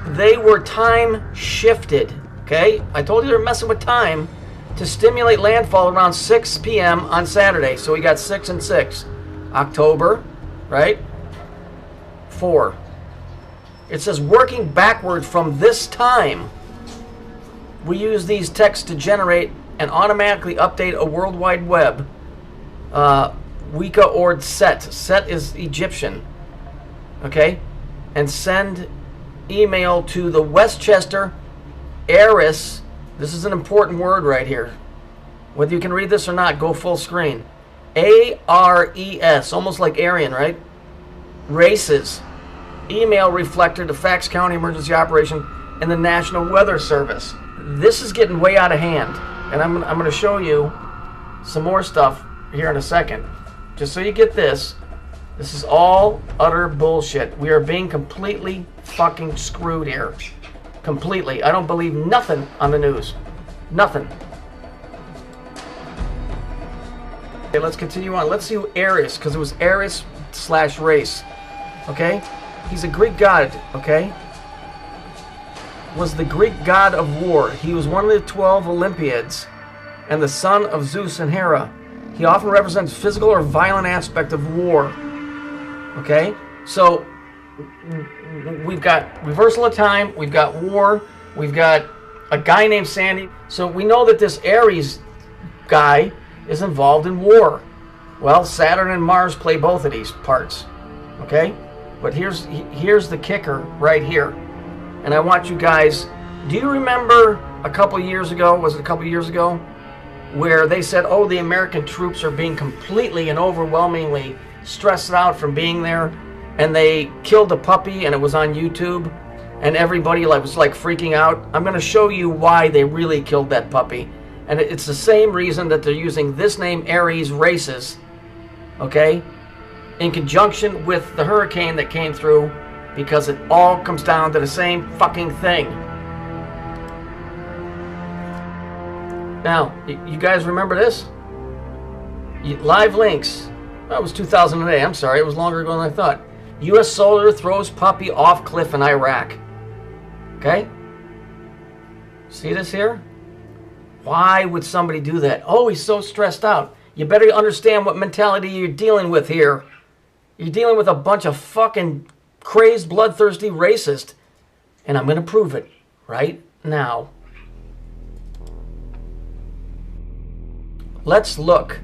They were time shifted. Okay? I told you they're messing with time to stimulate landfall around 6 p.m. on Saturday. So we got 6 and 6. October, right? 4. It says working backward from this time. We use these texts to generate and automatically update a World Wide Web. Wika or Set. Set is Egyptian. Okay? And send email to the Westchester Ares. This is an important word right here. Whether you can read this or not, go full screen. ARES, almost like Aryan, right? Races. Email reflector to Fax County Emergency Operation and the National Weather Service. This is getting way out of hand. And I'm going to show you some more stuff here in a second. Just so you get this. This is all utter bullshit. We are being completely fucking screwed here. Completely. I don't believe nothing on the news. Nothing. Okay, let's continue on. Let's see who Ares, because it was Ares/race. Okay? He's a Greek god, okay? Was the Greek god of war. He was one of the 12 Olympiads and the son of Zeus and Hera. He often represents physical or violent aspect of war. Okay? So, we've got reversal of time, we've got war, we've got a guy named Sandy. So we know that this Ares guy is involved in war. Well, Saturn and Mars play both of these parts. Okay? But here's the kicker right here. And I want you guys, do you remember a couple years ago, was it a couple years ago, where they said, oh, the American troops are being completely and overwhelmingly stressed out from being there, and they killed a puppy and it was on YouTube, and everybody was like freaking out? I'm going to show you why they really killed that puppy. And it's the same reason that they're using this name, Ares Races, okay, in conjunction with the hurricane that came through, because it all comes down to the same fucking thing. Now, you guys remember this? Live links. That was 2008. I'm sorry, it was longer ago than I thought. U.S. soldier throws puppy off cliff in Iraq. Okay? See this here? Why would somebody do that? Oh, he's so stressed out. You better understand what mentality you're dealing with here. You're dealing with a bunch of fucking crazed, bloodthirsty racist. And I'm going to prove it right now. Let's look.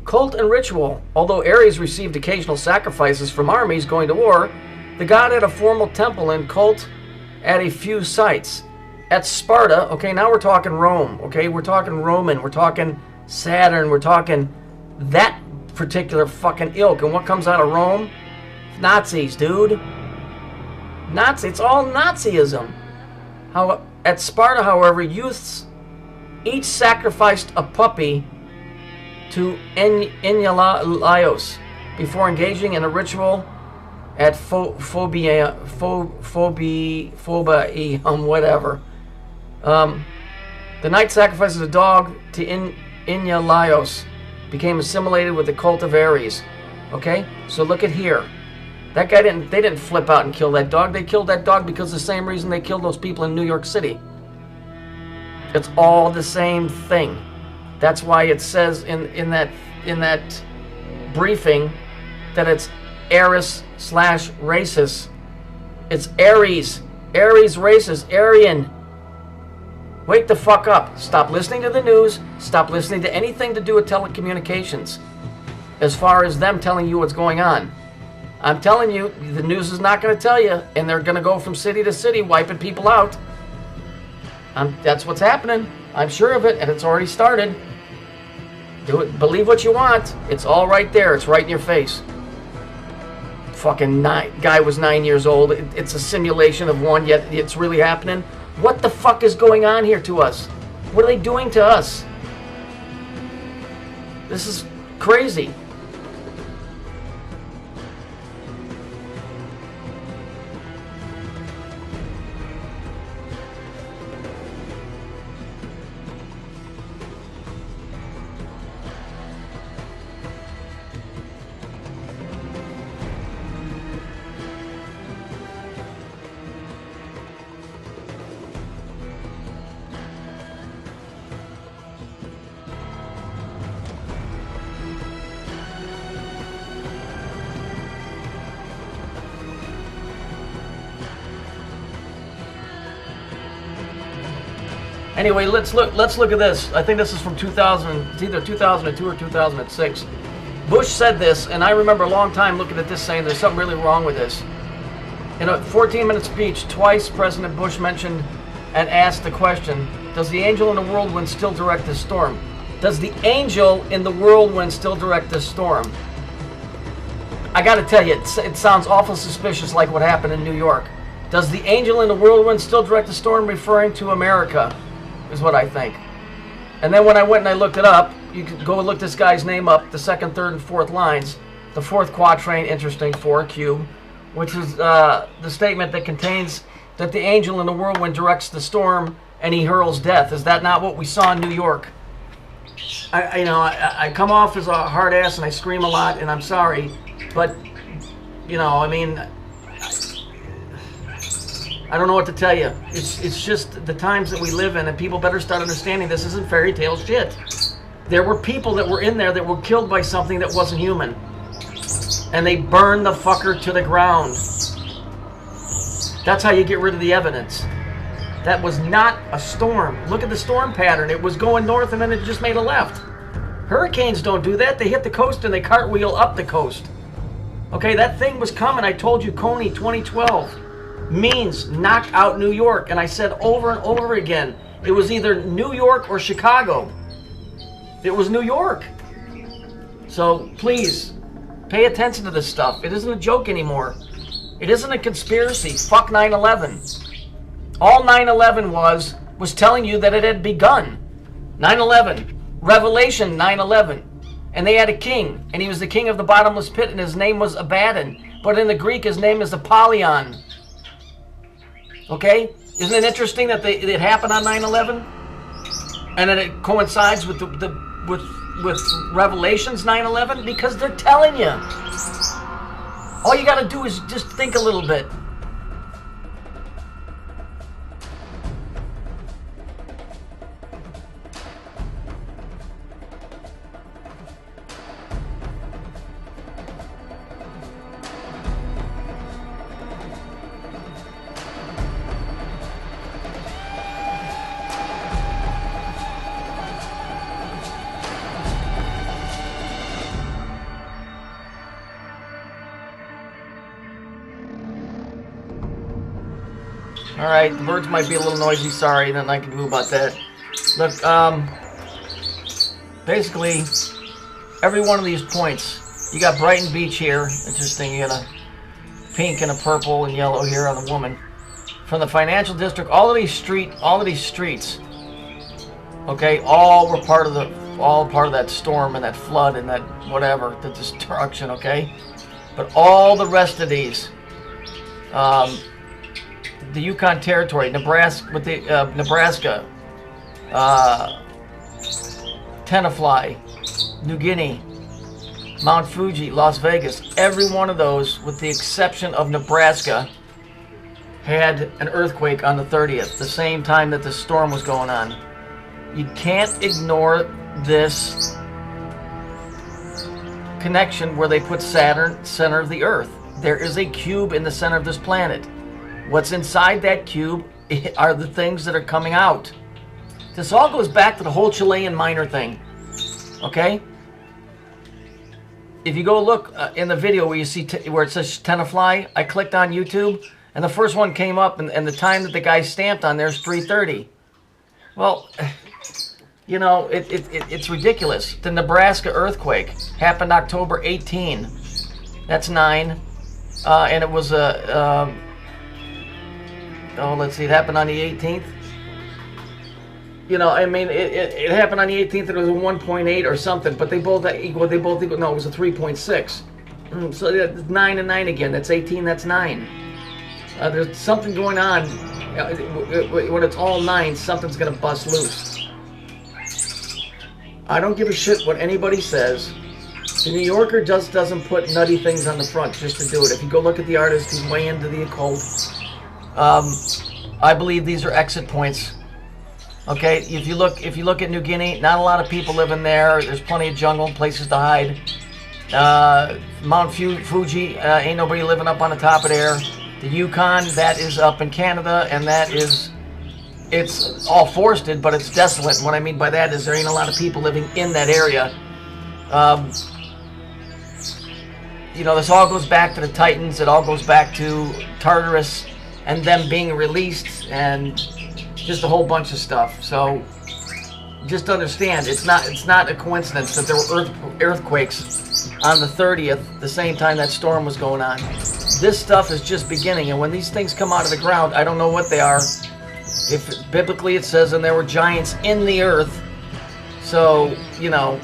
Cult and ritual. Although Ares received occasional sacrifices from armies going to war, the god had a formal temple and cult at a few sites. At Sparta, okay, now we're talking Rome, okay? We're talking Roman, we're talking Saturn, we're talking that particular fucking ilk. And what comes out of Rome? Nazis, dude. Nazi, it's all Nazism. At Sparta, however, youths each sacrificed a puppy to Enyalios before engaging in a ritual at whatever. The knight sacrifices a dog to Enyalios, became assimilated with the cult of Ares. Okay, so look at here. That guy they didn't flip out and kill that dog. They killed that dog because the same reason they killed those people in New York City. It's all the same thing. That's why it says in that briefing that it's Ares/races. It's Ares. Ares races. Aryan. Wake the fuck up. Stop listening to the news. Stop listening to anything to do with telecommunications. As far as them telling you what's going on. I'm telling you, the news is not going to tell you, and they're going to go from city to city wiping people out. That's what's happening. I'm sure of it, and it's already started. Do it. Believe what you want. It's all right there. It's right in your face. Fucking guy was 9 years old. It's a simulation of one, yet it's really happening. What the fuck is going on here to us? What are they doing to us? This is crazy. Anyway, let's look at this. I think this is from 2000. It's either 2002 or 2006. Bush said this, and I remember a long time looking at this saying there's something really wrong with this. In a 14-minute speech, twice President Bush mentioned and asked the question, does the angel in the whirlwind still direct this storm? Does the angel in the whirlwind still direct this storm? I gotta tell you, it sounds awful suspicious like what happened in New York. Does the angel in the whirlwind still direct the storm, referring to America, is what I think. And then when I went and I looked it up, you could go and look this guy's name up, the second, third, and fourth lines. The fourth quatrain, interesting, 4 cube, which is the statement that contains that the angel in the whirlwind directs the storm and he hurls death. Is that not what we saw in New York? I come off as a hard ass and I scream a lot, and I'm sorry, but, I mean, I don't know what to tell you. It's just the times that we live in, and people better start understanding this isn't fairy tale shit. There were people that were in there that were killed by something that wasn't human. And they burned the fucker to the ground. That's how you get rid of the evidence. That was not a storm. Look at the storm pattern. It was going north and then it just made a left. Hurricanes don't do that. They hit the coast and they cartwheel up the coast. Okay, that thing was coming. I told you, Coney 2012 means knock out New York. And I said over and over again, it was either New York or Chicago. It was New York. So please, pay attention to this stuff. It isn't a joke anymore. It isn't a conspiracy. Fuck 9/11. All 9/11 was telling you that it had begun. 9/11. Revelation 9/11. And they had a king, and he was the king of the bottomless pit, and his name was Abaddon. But in the Greek, his name is Apollyon. Okay? Isn't it interesting that it happened on 9/11? And then it coincides with with Revelations 9/11? Because they're telling you. All you got to do is just think a little bit. Alright, the birds might be a little noisy, sorry, nothing I can do about that. Look, basically, every one of these points, you got Brighton Beach here, interesting, you got a pink and a purple and yellow here on the woman. From the financial district, all of these streets, okay, all were part of that storm and that flood and that whatever, the destruction, okay? But all the rest of these, the Yukon Territory, Nebraska, Tenafly, New Guinea, Mount Fuji, Las Vegas, every one of those, with the exception of Nebraska, had an earthquake on the 30th, the same time that the storm was going on. You can't ignore this connection where they put Saturn center of the Earth. There is a cube in the center of this planet. What's inside that cube are the things that are coming out. This all goes back to the whole Chilean miner thing. Okay? If you go look in the video where you see where it says Tenafly, I clicked on YouTube, and the first one came up, and the time that the guy stamped on there is 3:30. Well, you know, it's ridiculous. The Nebraska earthquake happened October 18. That's 9. And it was a... let's see, it happened on the 18th. You know, I mean, it happened on the 18th, it was a 1.8 or something, but they both equal, no, it was a 3.6. So it's 9 and 9 again, that's 18, that's 9. There's something going on, when it's all 9, something's gonna bust loose. I don't give a shit what anybody says. The New Yorker just doesn't put nutty things on the front just to do it. If you go look at the artist, he's way into the occult. I believe these are exit points. Okay, if you look at New Guinea, not a lot of people living there. There's plenty of jungle, places to hide. Mount Fuji, ain't nobody living up on the top of there. The Yukon, that is up in Canada, and that is it's all forested, but it's desolate. And what I mean by that is there ain't a lot of people living in that area. You know, this all goes back to the Titans. It all goes back to Tartarus and them being released and just a whole bunch of stuff. So just understand, it's not a coincidence that there were earthquakes on the 30th, the same time that storm was going on. This stuff is just beginning, and when these things come out of the ground, I don't know what they are. If biblically it says, and there were giants in the earth, so you know,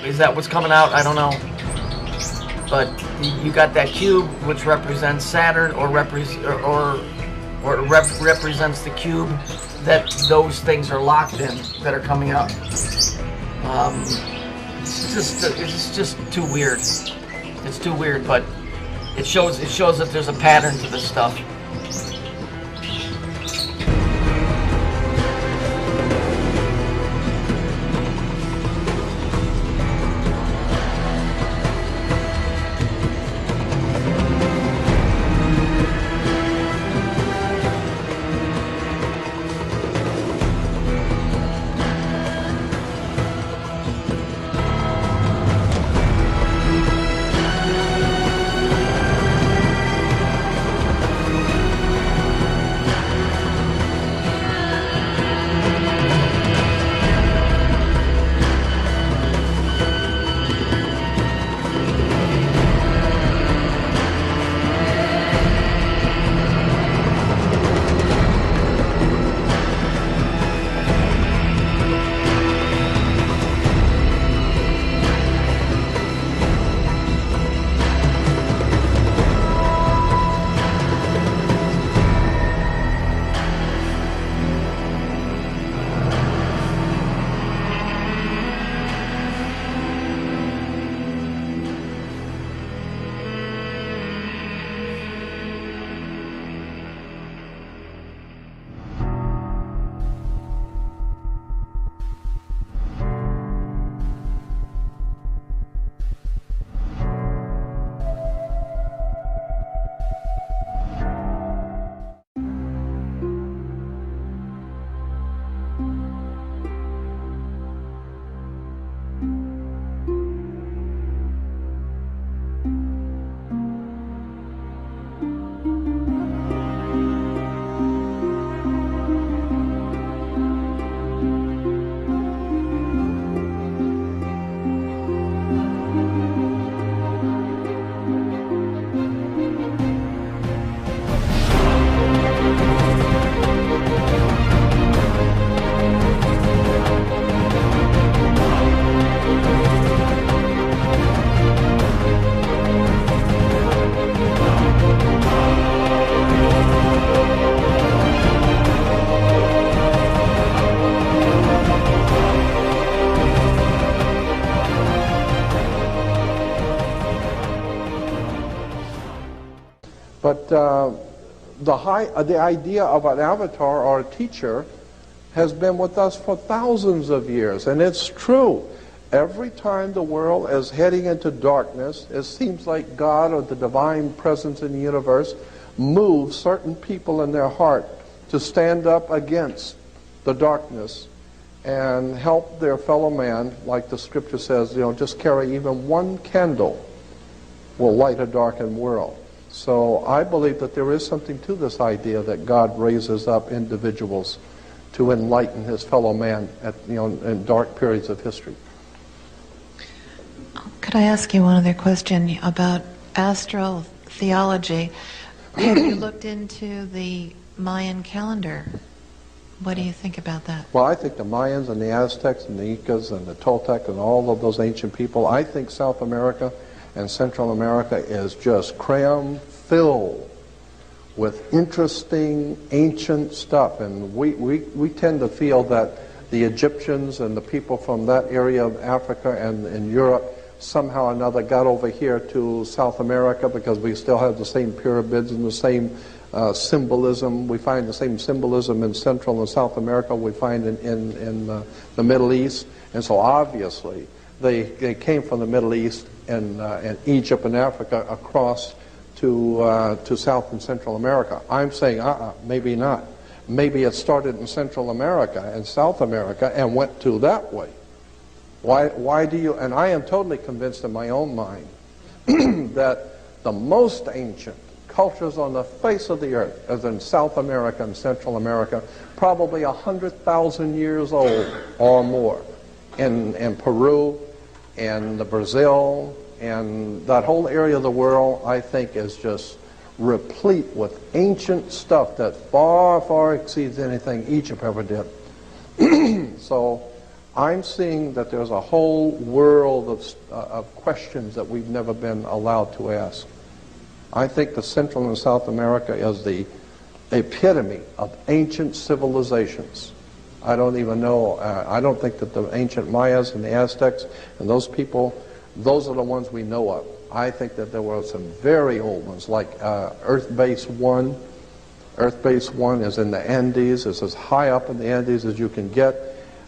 is that what's coming out? I don't know. But you got that cube, which represents Saturn, or represents the cube that those things are locked in that are coming up. It's just too weird. It's too weird, but it shows that there's a pattern to this stuff. But the idea of an avatar or a teacher has been with us for thousands of years, and it's true. Every time the world is heading into darkness, it seems like God or the divine presence in the universe moves certain people in their heart to stand up against the darkness and help their fellow man, like the scripture says, you know, just carry even one candle will light a darkened world. So I believe that there is something to this idea that God raises up individuals to enlighten his fellow man at, you know, in dark periods of history. Could I ask you one other question about astral theology? Have you looked into the Mayan calendar? What do you think about that? Well, I think the Mayans and the Aztecs and the Incas and the Toltec and all of those ancient people, I think South America and Central America is just cram-filled with interesting ancient stuff. And we tend to feel that the Egyptians and the people from that area of Africa and in Europe somehow or another got over here to South America because we still have the same pyramids and the same symbolism. We find the same symbolism in Central and South America we find in the Middle East. And so obviously they came from the Middle East and Egypt and Africa across to South and Central America. I'm saying, maybe not. Maybe it started in Central America and South America and went to that way. Why do you, and I am totally convinced in my own mind that the most ancient cultures on the face of the earth, as in South America and Central America, probably 100,000 years old or more. In Peru and Brazil and that whole area of the world, I think, is just replete with ancient stuff that far, far exceeds anything Egypt ever did. So I'm seeing that there's a whole world of questions that we've never been allowed to ask. I think the Central and South America is the epitome of ancient civilizations. I don't even know, I don't think that the ancient Mayas and the Aztecs and those people, those are the ones we know of. I think that there were some very old ones, like Earth Base 1. Earth Base 1 is in the Andes. It's as high up in the Andes as you can get.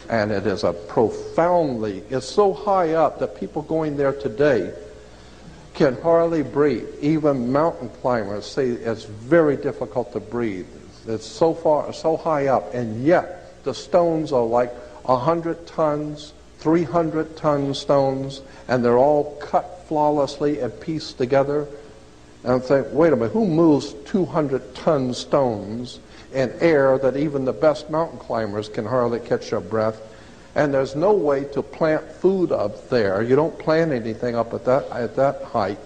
And it is it's so high up that people going there today can hardly breathe. Even mountain climbers say it's very difficult to breathe. It's so high up, and yet the stones are like 100 tons, 300-ton stones, and they're all cut flawlessly and pieced together. And I'm thinking, wait a minute, who moves 200-ton stones in air that even the best mountain climbers can hardly catch their breath? And there's no way to plant food up there. You don't plant anything up at that height.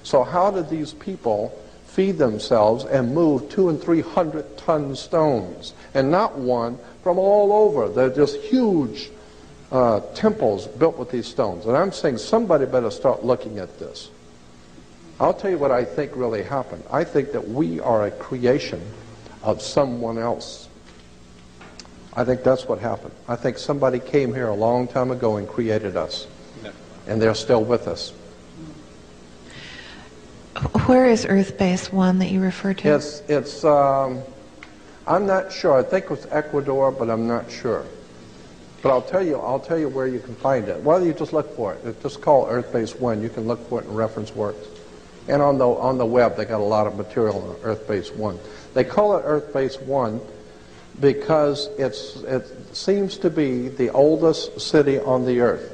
So how did these people feed themselves and move 200 and 300-ton stones? And not one, from all over. They're just huge temples built with these stones. And I'm saying somebody better start looking at this. I'll tell you what I think really happened. I think that we are a creation of someone else. I think that's what happened. I think somebody came here a long time ago and created us. And they're still with us. Where is Earth Base 1 that you refer to? It's I'm not sure. I think it was Ecuador, but I'm not sure. But I'll tell you where you can find it. Well, you just look for it. It's just called Earth Base 1. You can look for it in reference works. And on the web, they got a lot of material on Earth Base 1. They call it Earth Base 1 because it seems to be the oldest city on the earth.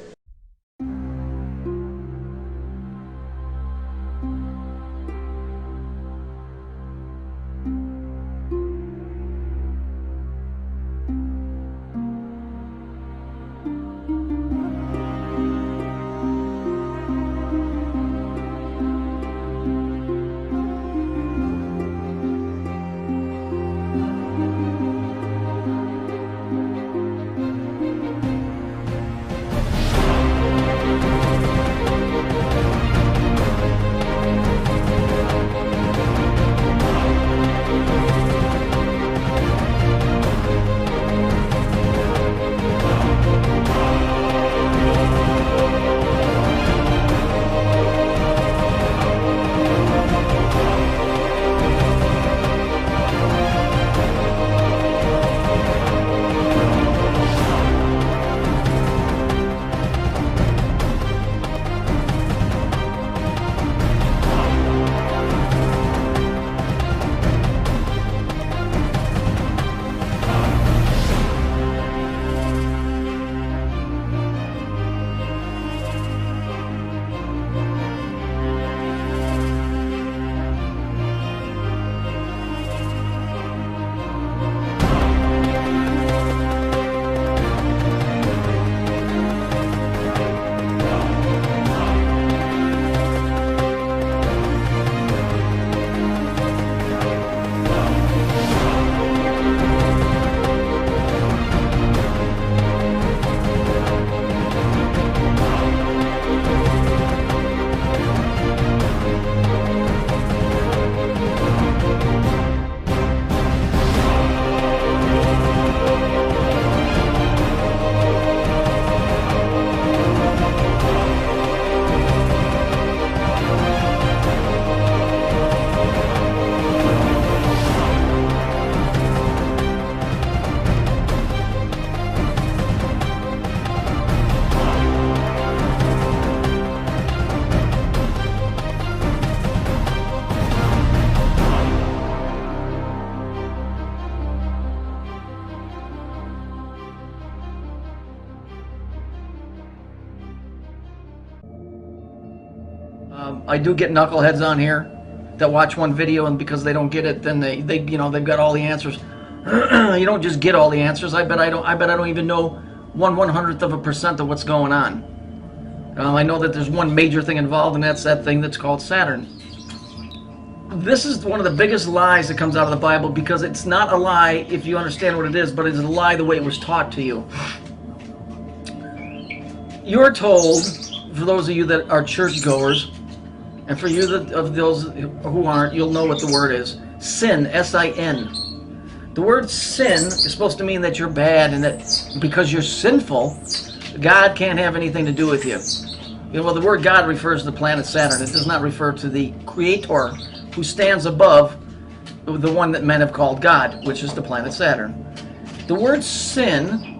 I do get knuckleheads on here that watch one video, and because they don't get it, then they you know, they've got all the answers. You don't just get all the answers. I bet I don't even know 1/100% of what's going on. I know that there's one major thing involved, and that's that thing that's called Saturn. This is one of the biggest lies that comes out of the Bible, because it's not a lie if you understand what it is, but it's a lie the way it was taught to you. You're told, for those of you that are churchgoers, and for you of those who aren't, you'll know what the word is. Sin, S-I-N. The word sin is supposed to mean that you're bad, and that because you're sinful, God can't have anything to do with you. You know, well, the word God refers to the planet Saturn. It does not refer to the Creator, who stands above the one that men have called God, which is the planet Saturn. The word sin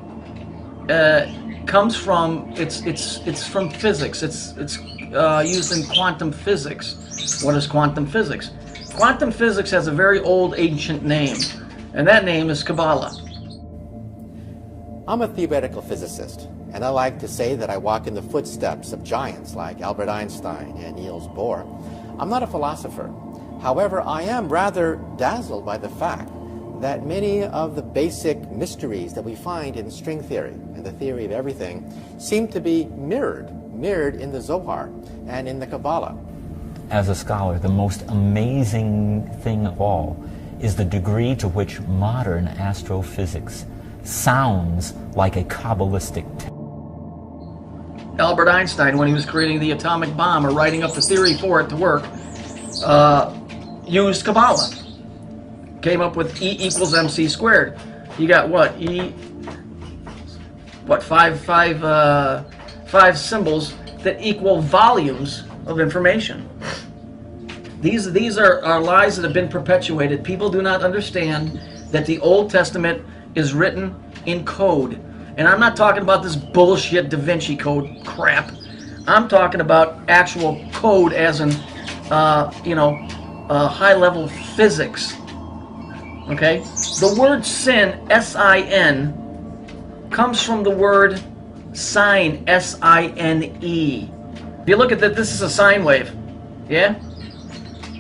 comes from it's from physics. It's used in quantum physics. What is quantum physics? Quantum physics has a very old, ancient name, and that name is Kabbalah. I'm a theoretical physicist, and I like to say that I walk in the footsteps of giants like Albert Einstein and Niels Bohr. I'm not a philosopher. However, I am rather dazzled by the fact that many of the basic mysteries that we find in string theory and the theory of everything seem to be mirrored in the Zohar and in the Kabbalah. As a scholar, the most amazing thing of all is the degree to which modern astrophysics sounds like a Kabbalistic text. Albert Einstein, when he was creating the atomic bomb or writing up the theory for it to work, used Kabbalah. Came up with E equals MC squared. You got what? Five symbols that equal volumes of information. These are lies that have been perpetuated. People do not understand that the Old Testament is written in code. And I'm not talking about this bullshit Da Vinci Code crap. I'm talking about actual code as in, high-level physics. Okay? The word sin, S-I-N, comes from the word sine, S-I-N-E. If you look at that, this is a sine wave. Yeah?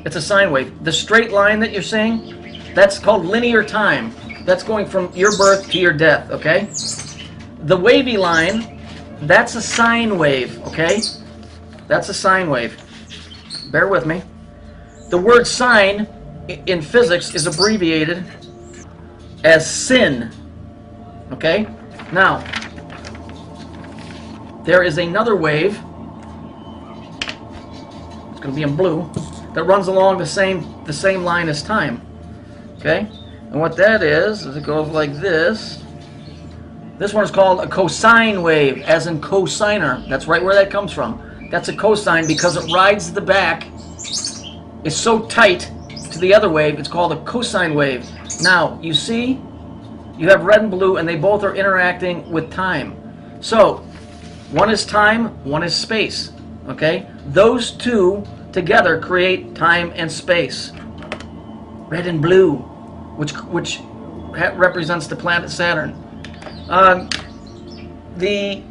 It's a sine wave. The straight line that you're seeing, that's called linear time. That's going from your birth to your death, okay? The wavy line, that's a sine wave, okay? That's a sine wave. Bear with me. The word sine in physics is abbreviated as sin, okay? Now, there is another wave, it's going to be in blue, that runs along the same line as time, okay? And what that is it goes like this. This one is called a cosine wave, as in cosigner. That's right where that comes from. That's a cosine because it rides the back. It's so tight to the other wave, it's called a cosine wave. Now, you see, you have red and blue, and they both are interacting with time. So, one is time, one is space. Okay? Those two together create time and space. Red and blue, which represents the planet Saturn. The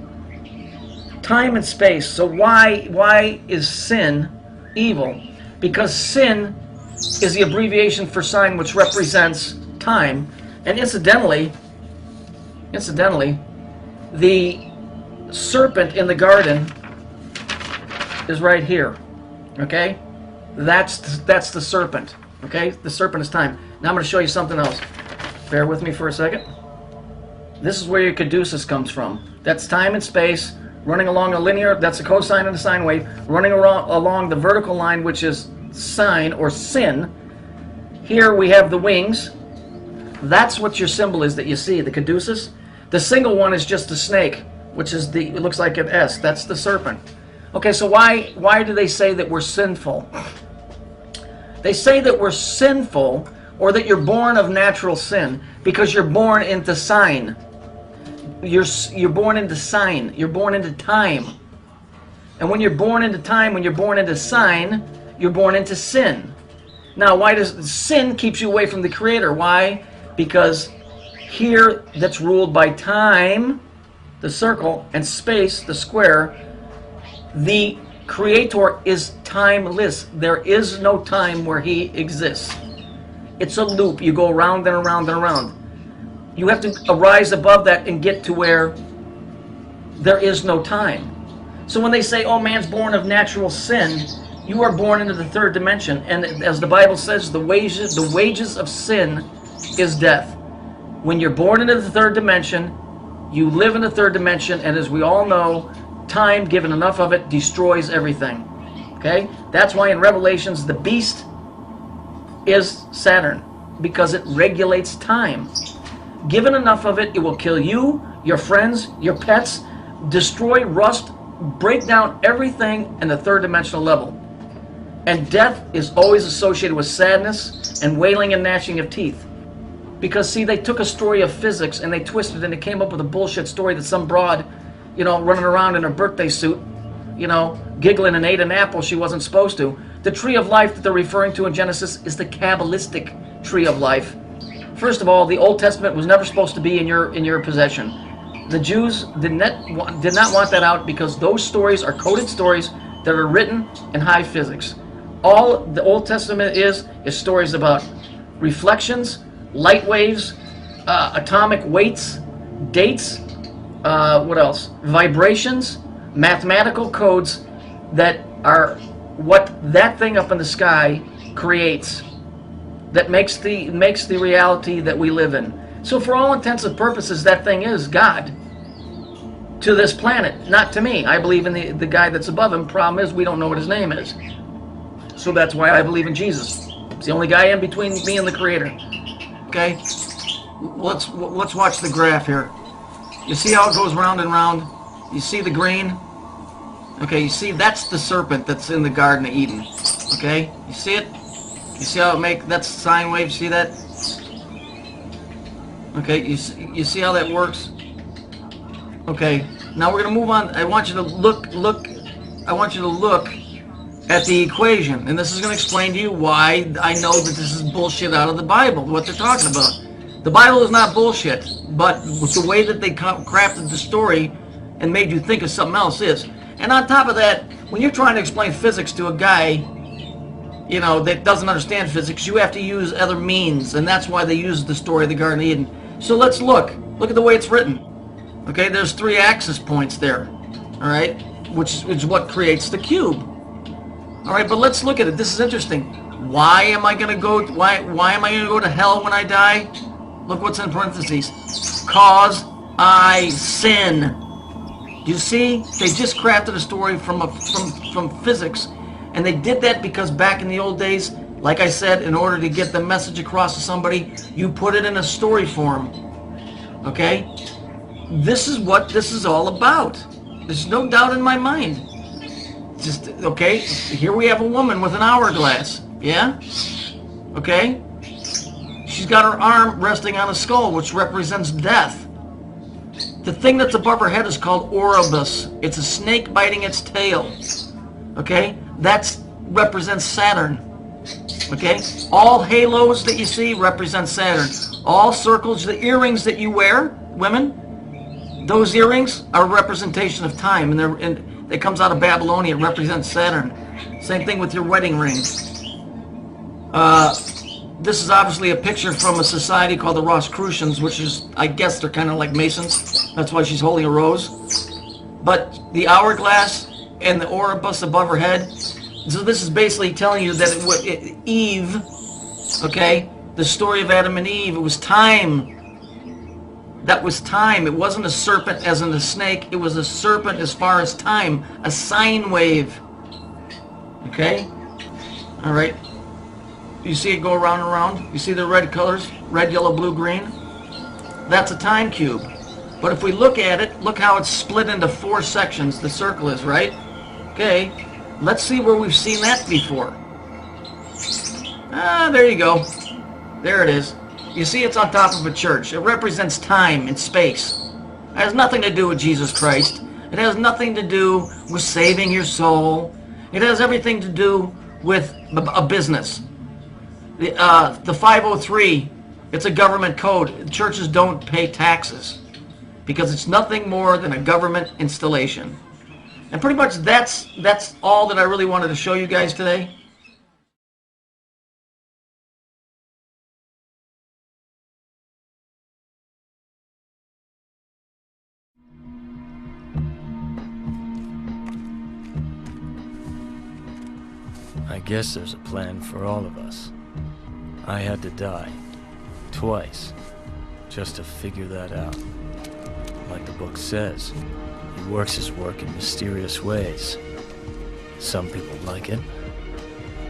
time and space. So why is sin evil? Because sin is the abbreviation for sine, which represents time. And incidentally, the serpent in the garden is right here. Okay? That's the serpent. Okay? The serpent is time. Now I'm going to show you something else. Bear with me for a second. This is where your caduceus comes from. That's time and space running along a linear, that's a cosine and a sine wave, running along the vertical line, which is sine or sin. Here we have the wings. That's what your symbol is that you see, the caduceus. The single one is just a snake, which is it looks like an S. That's the serpent. Okay, so why do they say that we're sinful? They say that we're sinful, or that you're born of natural sin, because you're born into sine. You're born into sine. You're born into time. And when you're born into time, when you're born into sine, you're born into sin. Now, why does sin keeps you away from the Creator? Why? Because here, that's ruled by time, the circle, and space, the square. The Creator is timeless. There is no time where he exists. It's a loop. You go around and around and around. You have to arise above that and get to where there is no time. So when they say, oh, man's born of natural sin, you are born into the third dimension. And as the Bible says, the wages of sin is death. When you're born into the third dimension, you live in the third dimension, and as we all know, time, given enough of it, destroys everything. Okay? That's why in Revelations, the beast is Saturn, because it regulates time. Given enough of it, it will kill you, your friends, your pets, destroy, rust, break down everything in the third dimensional level. And death is always associated with sadness and wailing and gnashing of teeth. Because, see, they took a story of physics and they twisted it and they came up with a bullshit story that some broad, you know, running around in her birthday suit, you know, giggling and ate an apple she wasn't supposed to. The tree of life that they're referring to in Genesis is the Kabbalistic tree of life. First of all, the Old Testament was never supposed to be in your possession. The Jews did not want that out because those stories are coded stories that are written in high physics. All the Old Testament is stories about reflections, light waves, atomic weights, dates, what else? Vibrations, mathematical codes that are what that thing up in the sky creates, that makes the reality that we live in. So for all intents and purposes, that thing is God to this planet, not to me. I believe in the guy that's above him. Problem is, we don't know what his name is. So that's why I believe in Jesus. It's the only guy in between me and the Creator. Okay? Let's watch the graph here. You see how it goes round and round? You see the green? Okay, you see that's the serpent that's in the Garden of Eden. Okay? You see it? You see how that's sine wave? See that? Okay, you see how that works? Okay, now we're going to move on. I want you to look at the equation, and this is going to explain to you why I know that this is bullshit out of the Bible, what they're talking about. The Bible is not bullshit, but with the way that they crafted the story and made you think of something else is. And on top of that, when you're trying to explain physics to a guy, you know, that doesn't understand physics, you have to use other means, and that's why they use the story of the Garden of Eden. So let's look at the way it's written. Okay, there's 3 axis points there, all right, which is what creates the cube. All right, but let's look at it. This is interesting. Why am I going to go to hell when I die? Look what's in parentheses. Cause I sin. You see, they just crafted a story from physics, and they did that because back in the old days, like I said, in order to get the message across to somebody, you put it in a story form. Okay? This is what this is all about. There's no doubt in my mind. Just, okay, here we have a woman with an hourglass. Yeah? Okay? She's got her arm resting on a skull, which represents death. The thing that's above her head is called Oribus. It's a snake biting its tail. Okay? That represents Saturn. Okay? All halos that you see represent Saturn. All circles, the earrings that you wear, women, those earrings are a representation of time, and it comes out of Babylonia. It represents Saturn. Same thing with your wedding ring. This is obviously a picture from a society called the Rosicrucians, which is, I guess they're kind of like Masons. That's why she's holding a rose. But the hourglass and the Oribus above her head, so this is basically telling you that Eve, okay, the story of Adam and Eve, it was time. That was time. It wasn't a serpent as in a snake. It was a serpent as far as time. A sine wave. Okay? All right. You see it go around and around? You see the red colors? Red, yellow, blue, green? That's a time cube. But if we look at it, look how it's split into 4 sections. The circle is, right? Okay. Let's see where we've seen that before. There you go. There it is. You see it's on top of a church. It represents time and space. It has nothing to do with Jesus Christ. It has nothing to do with saving your soul. It has everything to do with a business. The 503, it's a government code. Churches don't pay taxes because it's nothing more than a government installation. And pretty much that's all that I really wanted to show you guys today. I guess there's a plan for all of us. I had to die. Twice. Just to figure that out. Like the book says, he works his work in mysterious ways. Some people like it.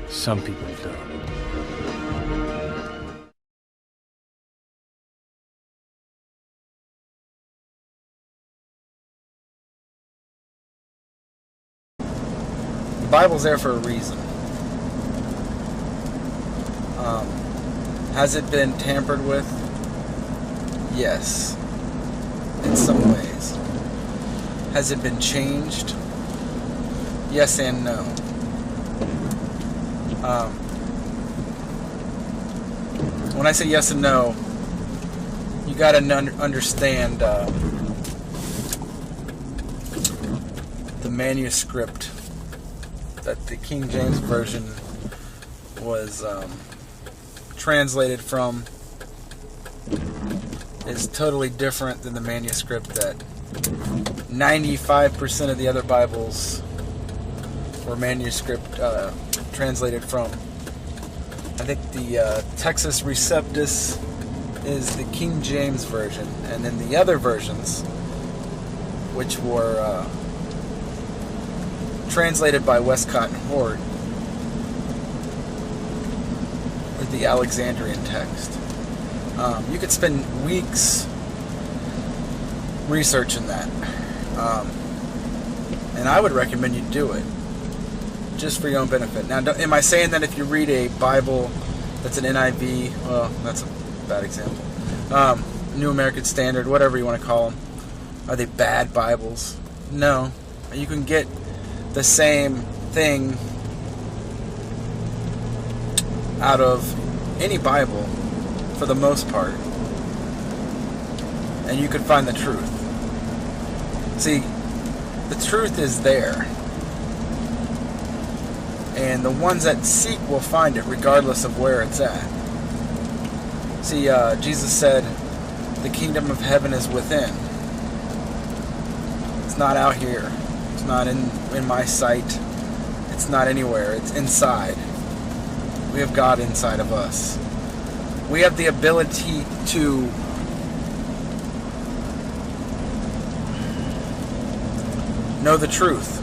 Some people don't. The Bible's there for a reason. Has it been tampered with? Yes. In some ways. Has it been changed? Yes and no. When I say yes and no, you gotta understand the manuscript that the King James Version was translated from is totally different than the manuscript that 95% of the other Bibles were translated from. I think the Texas Receptus is the King James Version, and then the other versions, which were translated by Westcott and Hort, with the Alexandrian text. You could spend weeks researching that, and I would recommend you do it just for your own benefit. Now, am I saying that if you read a Bible that's an NIV, well, that's a bad example, New American Standard, whatever you want to call them, are they bad Bibles? No. You can get the same thing out of any Bible for the most part, and you can find the truth. See, the truth is there, and the ones that seek will find it regardless of where it's at. See, Jesus said the kingdom of heaven is within. It's not out here. It's not in my sight. It's not anywhere. It's inside. We have God inside of us. We have the ability to know the truth.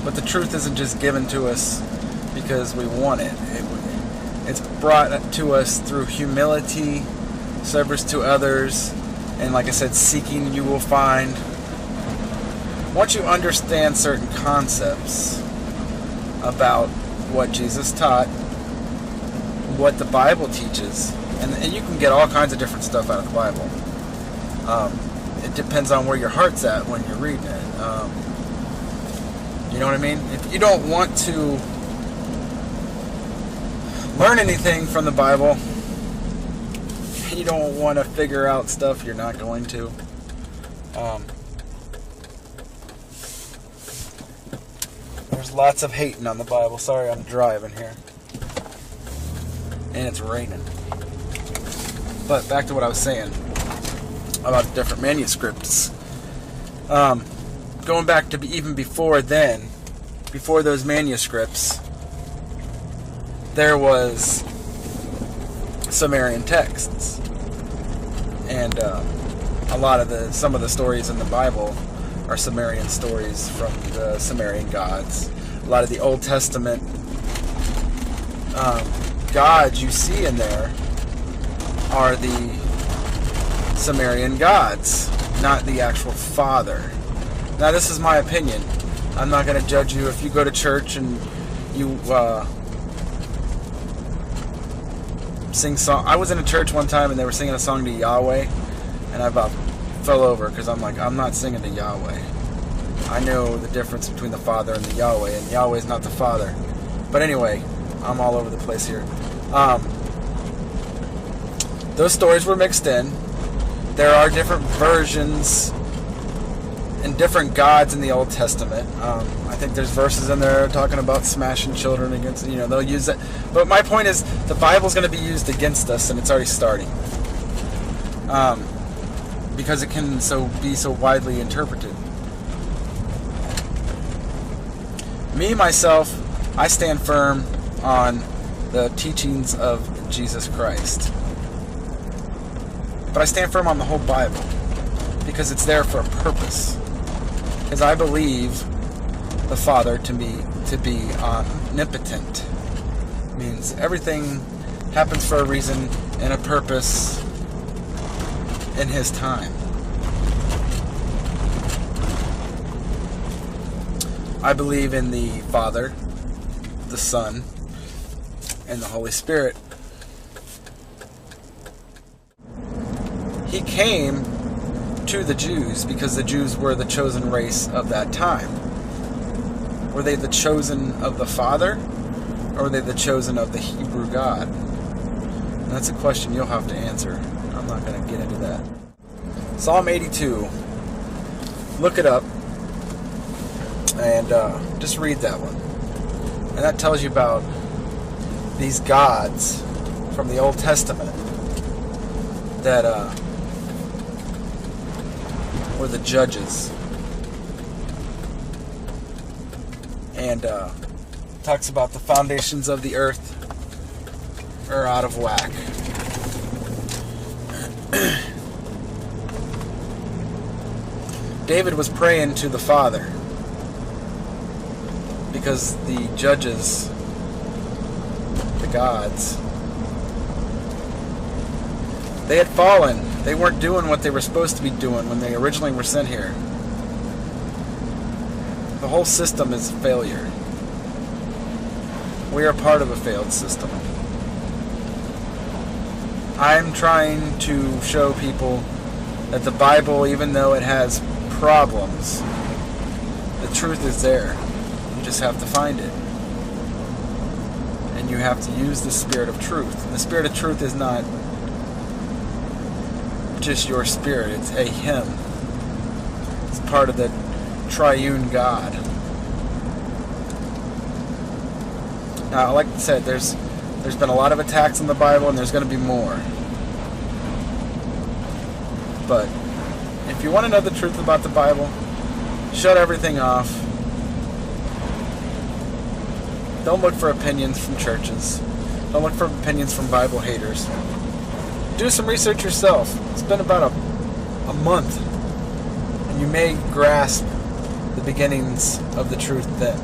But the truth isn't just given to us because we want it. It's brought to us through humility, service to others, and like I said, seeking you will find. Once you understand certain concepts about what Jesus taught, what the Bible teaches, and you can get all kinds of different stuff out of the Bible. It depends on where your heart's at when you're reading it. You know what I mean? If you don't want to learn anything from the Bible, you don't want to figure out stuff, you're not going to. There's lots of hating on the Bible. Sorry, I'm driving here. And it's raining. But back to what I was saying about different manuscripts. Going back to even before then, before those manuscripts, there was Sumerian texts. And some of the stories in the Bible are Sumerian stories from the Sumerian gods. A lot of the Old Testament gods you see in there are the Sumerian gods, not the actual Father. Now, this is my opinion. I'm not going to judge you if you go to church and you sing song. I was in a church one time and they were singing a song to Yahweh, and I about fell over because I'm like, I'm not singing to Yahweh. I know the difference between the Father and the Yahweh, and Yahweh is not the Father. But anyway, I'm all over the place here. Those stories were mixed in. There are different versions and different gods in the Old Testament. I think there's verses in there talking about smashing children against, they'll use that. But my point is, the Bible's going to be used against us, and it's already starting. Because it can be so widely interpreted. Me, myself, I stand firm on the teachings of Jesus Christ. But I stand firm on the whole Bible, because it's there for a purpose. Because I believe the Father to be omnipotent. It means everything happens for a reason and a purpose in His time. I believe in the Father, the Son, and the Holy Spirit. He came to the Jews because the Jews were the chosen race of that time. Were they the chosen of the Father, or were they the chosen of the Hebrew God? And that's a question you'll have to answer. I'm not going to get into that. Psalm 82. Look it up and just read that one. And that tells you about these gods from the Old Testament that were the judges. And talks about the foundations of the earth are out of whack. David was praying to the Father because the judges, the gods, they had fallen. They weren't doing what they were supposed to be doing when they originally were sent here. The whole system is a failure. We are part of a failed system. I'm trying to show people that the Bible, even though it has problems, the truth is there. You just have to find it. And you have to use the Spirit of truth. The Spirit of truth is not just your spirit, it's a Him. It's part of the triune God. Now, like I said, there's been a lot of attacks on the Bible, and there's going to be more. But if you want to know the truth about the Bible, shut everything off. Don't look for opinions from churches. Don't look for opinions from Bible haters. Do some research yourself. Spend about a month, and you may grasp the beginnings of the truth then.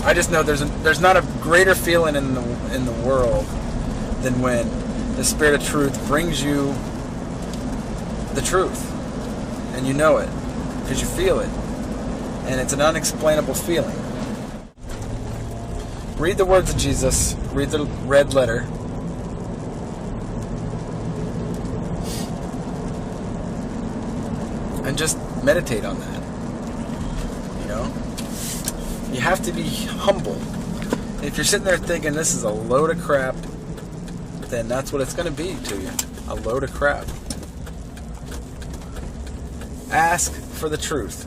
I just know there's not a greater feeling in the world than when the Spirit of truth brings you the truth, and you know it because you feel it, and it's an unexplainable feeling. Read the words of Jesus. Read the red letter. And just meditate on that. You have to be humble. If you're sitting there thinking this is a load of crap, then that's what it's going to be to you. A load of crap. Ask for the truth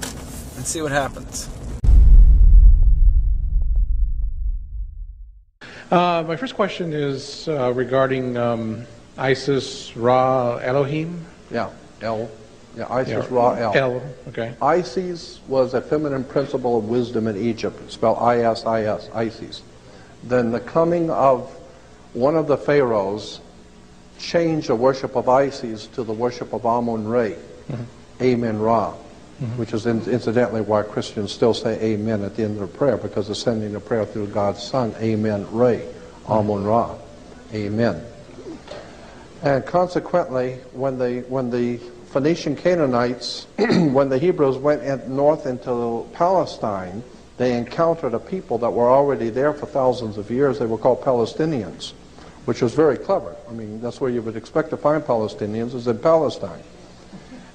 and see what happens. My first question is regarding Isis, Ra, Elohim. Yeah, Isis, Ra, El. Okay. Isis was a feminine principle of wisdom in Egypt, spelled I-S-I-S, Isis. Then the coming of one of the pharaohs changed the worship of Isis to the worship of Amun-Re, Amen Ra, which is incidentally why Christians still say Amen at the end of the prayer, because they're sending the prayer through God's Son, Amen Re, Amun Ra, Amen. And consequently, when the Phoenician Canaanites, when the Hebrews went north into Palestine, they encountered a people that were already there for thousands of years. They were called Palestinians, which was very clever. I mean, that's where you would expect to find Palestinians, is in Palestine.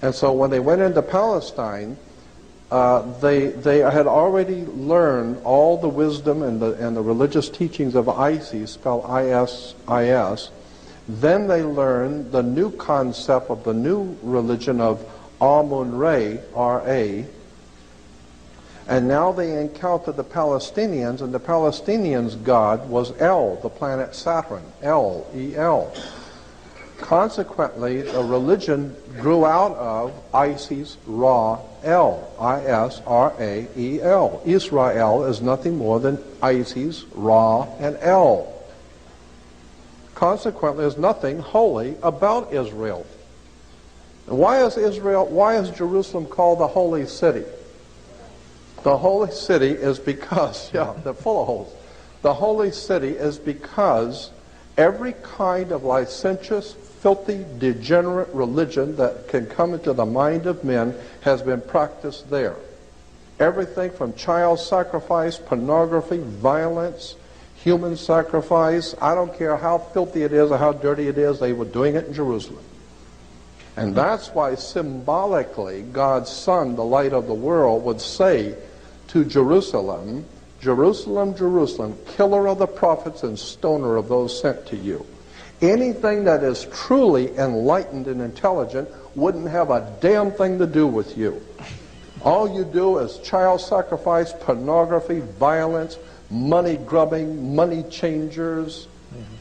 And so when they went into Palestine, they had already learned all the wisdom and the religious teachings of Isis, spelled I-S-I-S. Then they learned the new concept of the new religion of Amun-Re, R-A, and now they encounter the Palestinians, and the Palestinians' god was El, the planet Saturn, El, E-L. Consequently, the religion grew out of Isis, Ra, El, I-S-R-A-E-L. Israel is nothing more than Isis, Ra, and El. Consequently, there's nothing holy about Israel. And why is Jerusalem called the Holy City? The Holy City is because, they're full of holes. The Holy City is because every kind of licentious, filthy, degenerate religion that can come into the mind of men has been practiced there. Everything from child sacrifice, pornography, violence, human sacrifice, I don't care how filthy it is or how dirty it is, they were doing it in Jerusalem. And that's why symbolically God's Son, the light of the world, would say to Jerusalem, Jerusalem, Jerusalem, killer of the prophets and stoner of those sent to you. Anything that is truly enlightened and intelligent wouldn't have a damn thing to do with you. All you do is child sacrifice, pornography, violence, money grubbing, money changers.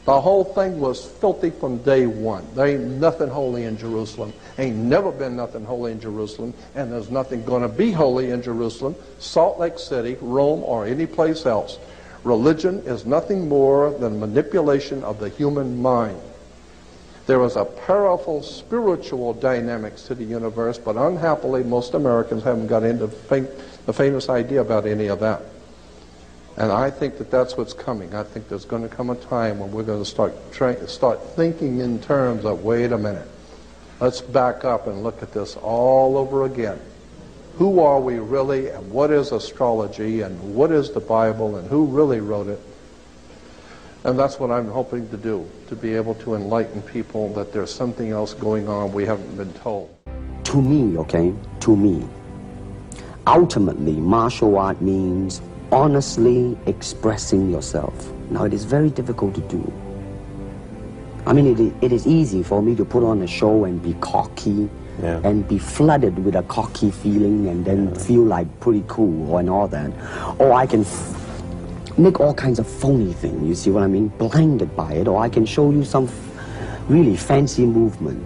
The whole thing was filthy from day one. There ain't nothing holy in Jerusalem. Ain't never been nothing holy in Jerusalem, and there's nothing going to be holy in Jerusalem, Salt Lake City, Rome, or any place else. Religion is nothing more than manipulation of the human mind. There is a powerful spiritual dynamics to the universe, but unhappily most Americans haven't got into the famous idea about any of that. And I think that that's what's coming. I think there's going to come a time when we're going to start thinking in terms of, wait a minute, let's back up and look at this all over again. Who are we really, and what is astrology, and what is the Bible, and who really wrote it? And that's what I'm hoping to do, to be able to enlighten people that there's something else going on we haven't been told. To me, to me, ultimately, martial art means honestly expressing yourself. Now, it is very difficult to do. I mean, it is easy for me to put on a show and be cocky, and be flooded with a cocky feeling and then feel like pretty cool and all that. Or I can make all kinds of phony things, you see what I mean? Blinded by it. Or I can show you some really fancy movement.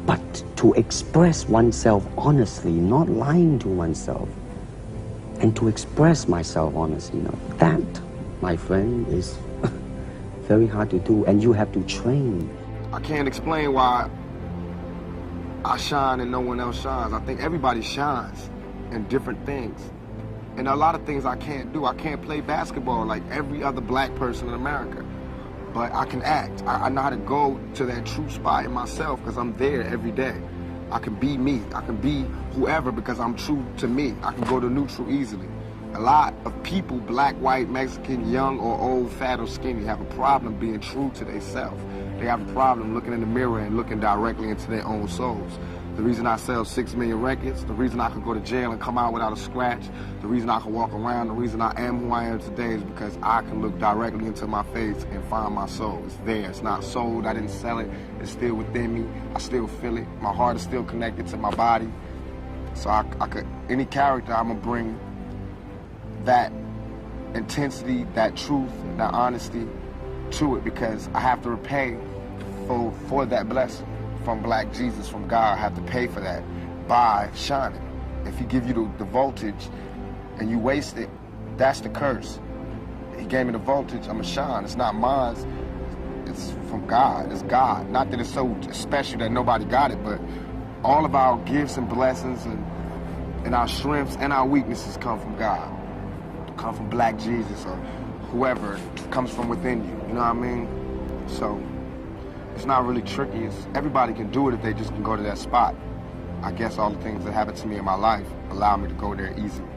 But to express oneself honestly, not lying to oneself, and to express myself honestly, that, my friend, is very hard to do, and you have to train. I can't explain why I shine and no one else shines. I think everybody shines in different things. And a lot of things I can't do. I can't play basketball like every other black person in America. But I can act. I know how to go to that true spot in myself because I'm there every day. I can be me. I can be whoever because I'm true to me. I can go to neutral easily. A lot of people, black, white, Mexican, young or old, fat or skinny, have a problem being true to themselves. They have a problem looking in the mirror and looking directly into their own souls. The reason I sell 6 million records, the reason I could go to jail and come out without a scratch, the reason I can walk around, the reason I am who I am today is because I can look directly into my face and find my soul. It's there. It's not sold. I didn't sell it. It's still within me. I still feel it. My heart is still connected to my body. So I could, any character, I'm going to bring that intensity, that truth, that honesty to it because I have to repay for that blessing from Black Jesus, from God. I have to pay for that by shining. If he give you the voltage and you waste it, that's the curse. He gave me the voltage, I'm a shine. It's not mine, it's from God, it's God. Not that it's so special that nobody got it, but all of our gifts and blessings and our strengths and our weaknesses come from God. Come from Black Jesus or whoever comes from within you, you know what I mean? So it's not really tricky. Everybody can do it if they just can go to that spot. I guess all the things that happened to me in my life allow me to go there easily.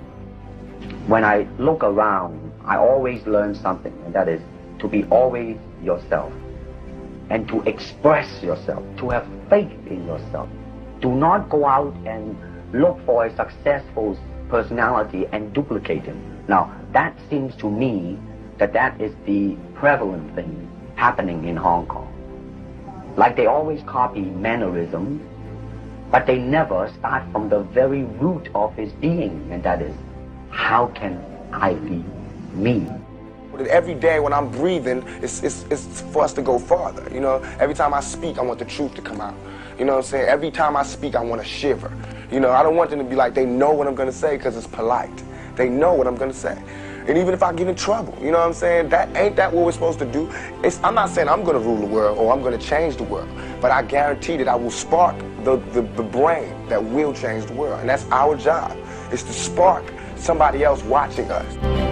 When I look around, I always learn something, and that is to be always yourself and to express yourself, to have faith in yourself. Do not go out and look for a successful personality and duplicate him. Now, that seems to me that is the prevalent thing happening in Hong Kong. Like they always copy mannerisms but they never start from the very root of his being, and that is, how can I be me? Every day when I'm breathing, it's for us to go farther. You know, every time I speak, I want the truth to come out. You know what I'm saying? Every time I speak, I want to shiver. You know, I don't want them to be like, they know what I'm going to say because it's polite. They know what I'm going to say. And even if I get in trouble, you know what I'm saying? Ain't that what we're supposed to do? I'm not saying I'm going to rule the world or I'm going to change the world, but I guarantee that I will spark the brain that will change the world. And that's our job, is to spark somebody else watching us.